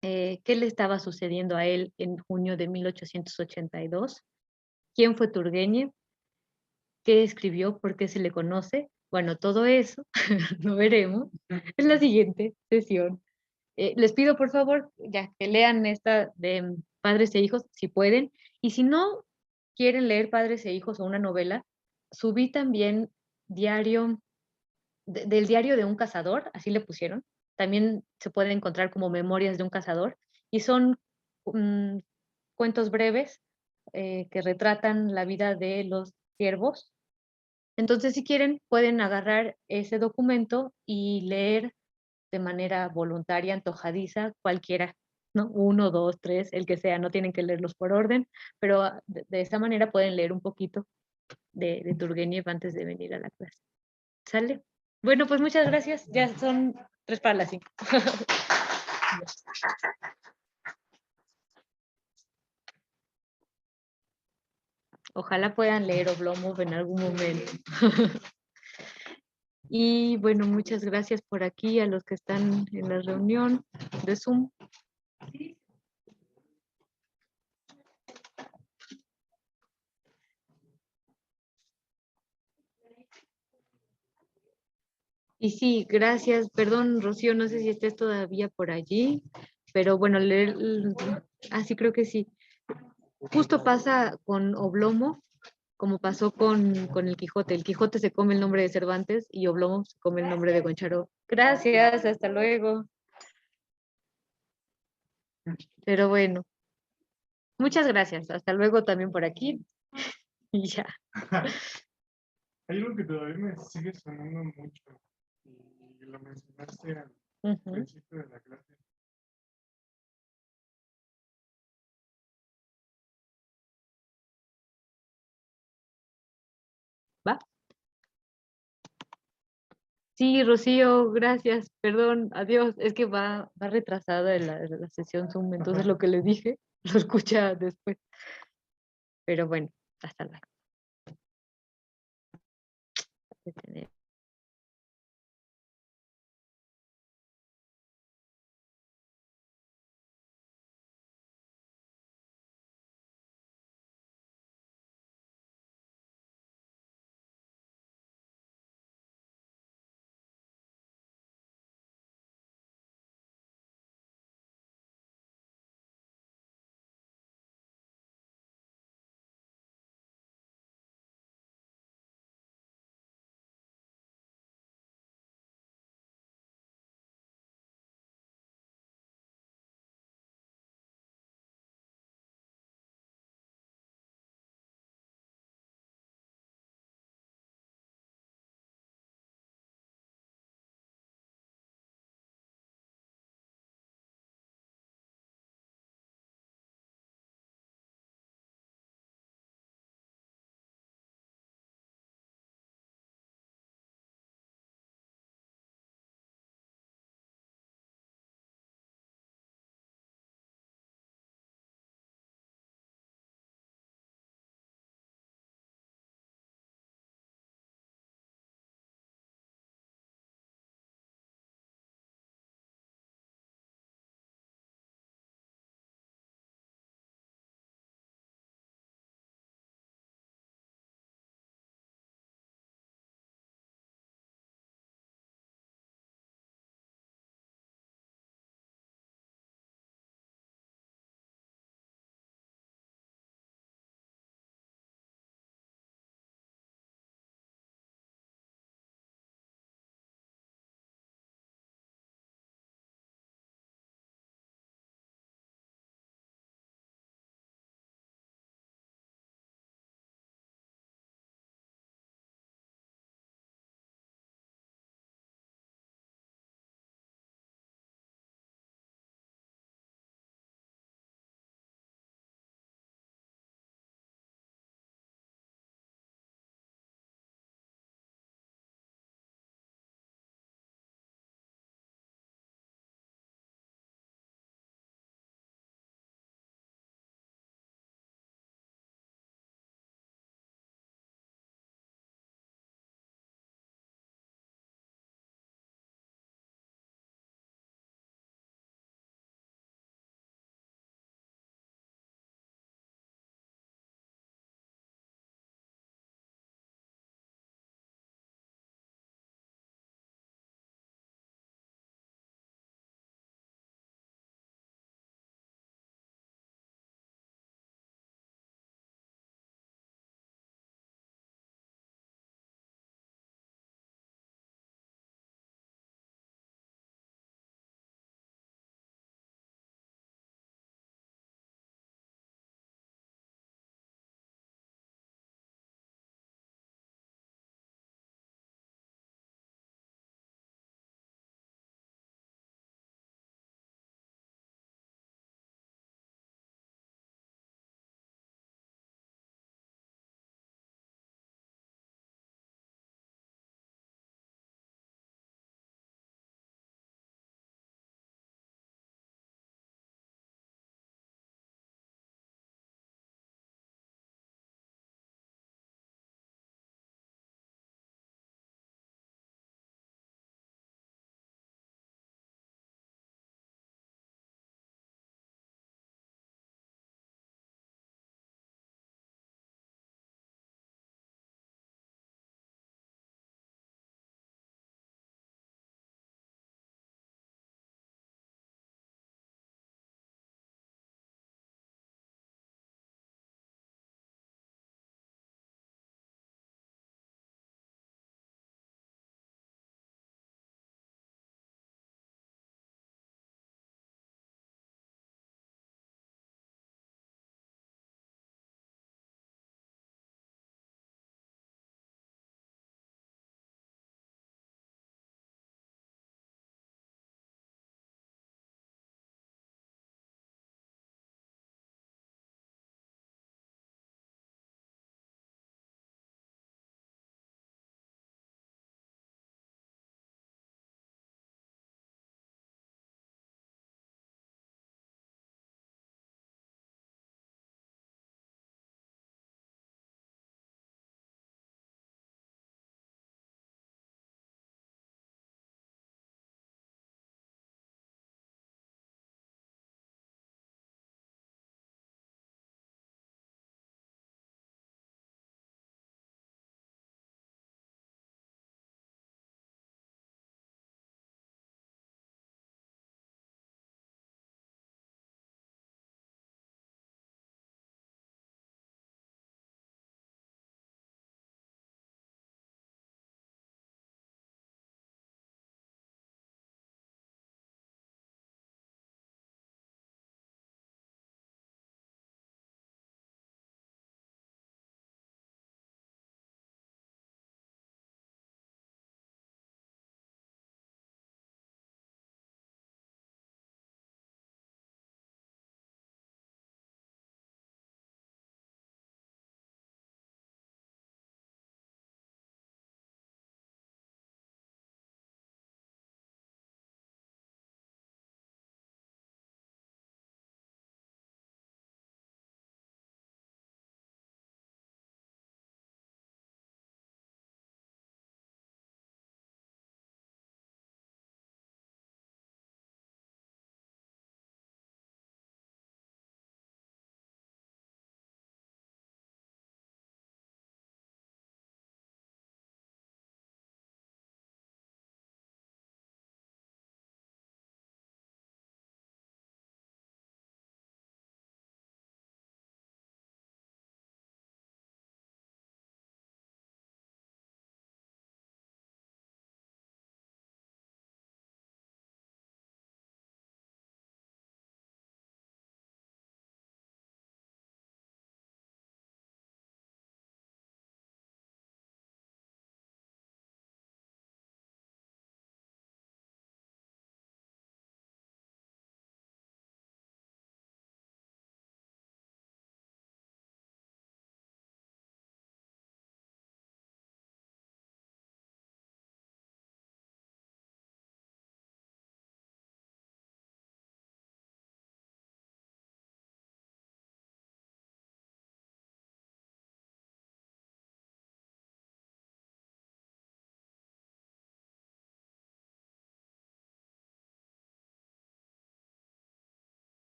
¿Qué le estaba sucediendo a él en junio de 1882? ¿Quién fue Turgeniev? ¿Qué escribió? ¿Por qué se le conoce? Bueno, todo eso lo veremos en la siguiente sesión. Les pido por favor ya que lean esta de Padres e Hijos, si pueden, y si no quieren leer Padres e Hijos o una novela, subí también del diario de un cazador, así le pusieron, también se puede encontrar como Memorias de un cazador, y son cuentos breves que retratan la vida de los ciervos. Entonces, si quieren, pueden agarrar ese documento y leer de manera voluntaria, antojadiza, cualquiera, ¿no? 1, 2, 3, el que sea, no tienen que leerlos por orden, pero de esa manera pueden leer un poquito de Turgeniev antes de venir a la clase. ¿Sale? Bueno, pues muchas gracias, ya son 3 para las 5. Ojalá puedan leer Oblomov en algún momento. Y bueno, muchas gracias por aquí a los que están en la reunión de Zoom. Y sí, gracias. Perdón, Rocío, no sé si estés todavía por allí, pero bueno, así creo que sí. Justo pasa con Oblomov, como pasó con el Quijote. El Quijote se come el nombre de Cervantes y Oblomov se come el nombre de Goncharov. Gracias, hasta luego. Pero bueno, muchas gracias. Hasta luego también por aquí. Y ya. Hay algo que todavía me sigue sonando mucho y lo mencionaste al principio de la clase. ¿Va? Sí, Rocío, gracias. Perdón, adiós. Es que va retrasada la sesión Zoom, entonces lo que le dije lo escucha después. Pero bueno, hasta luego. de tener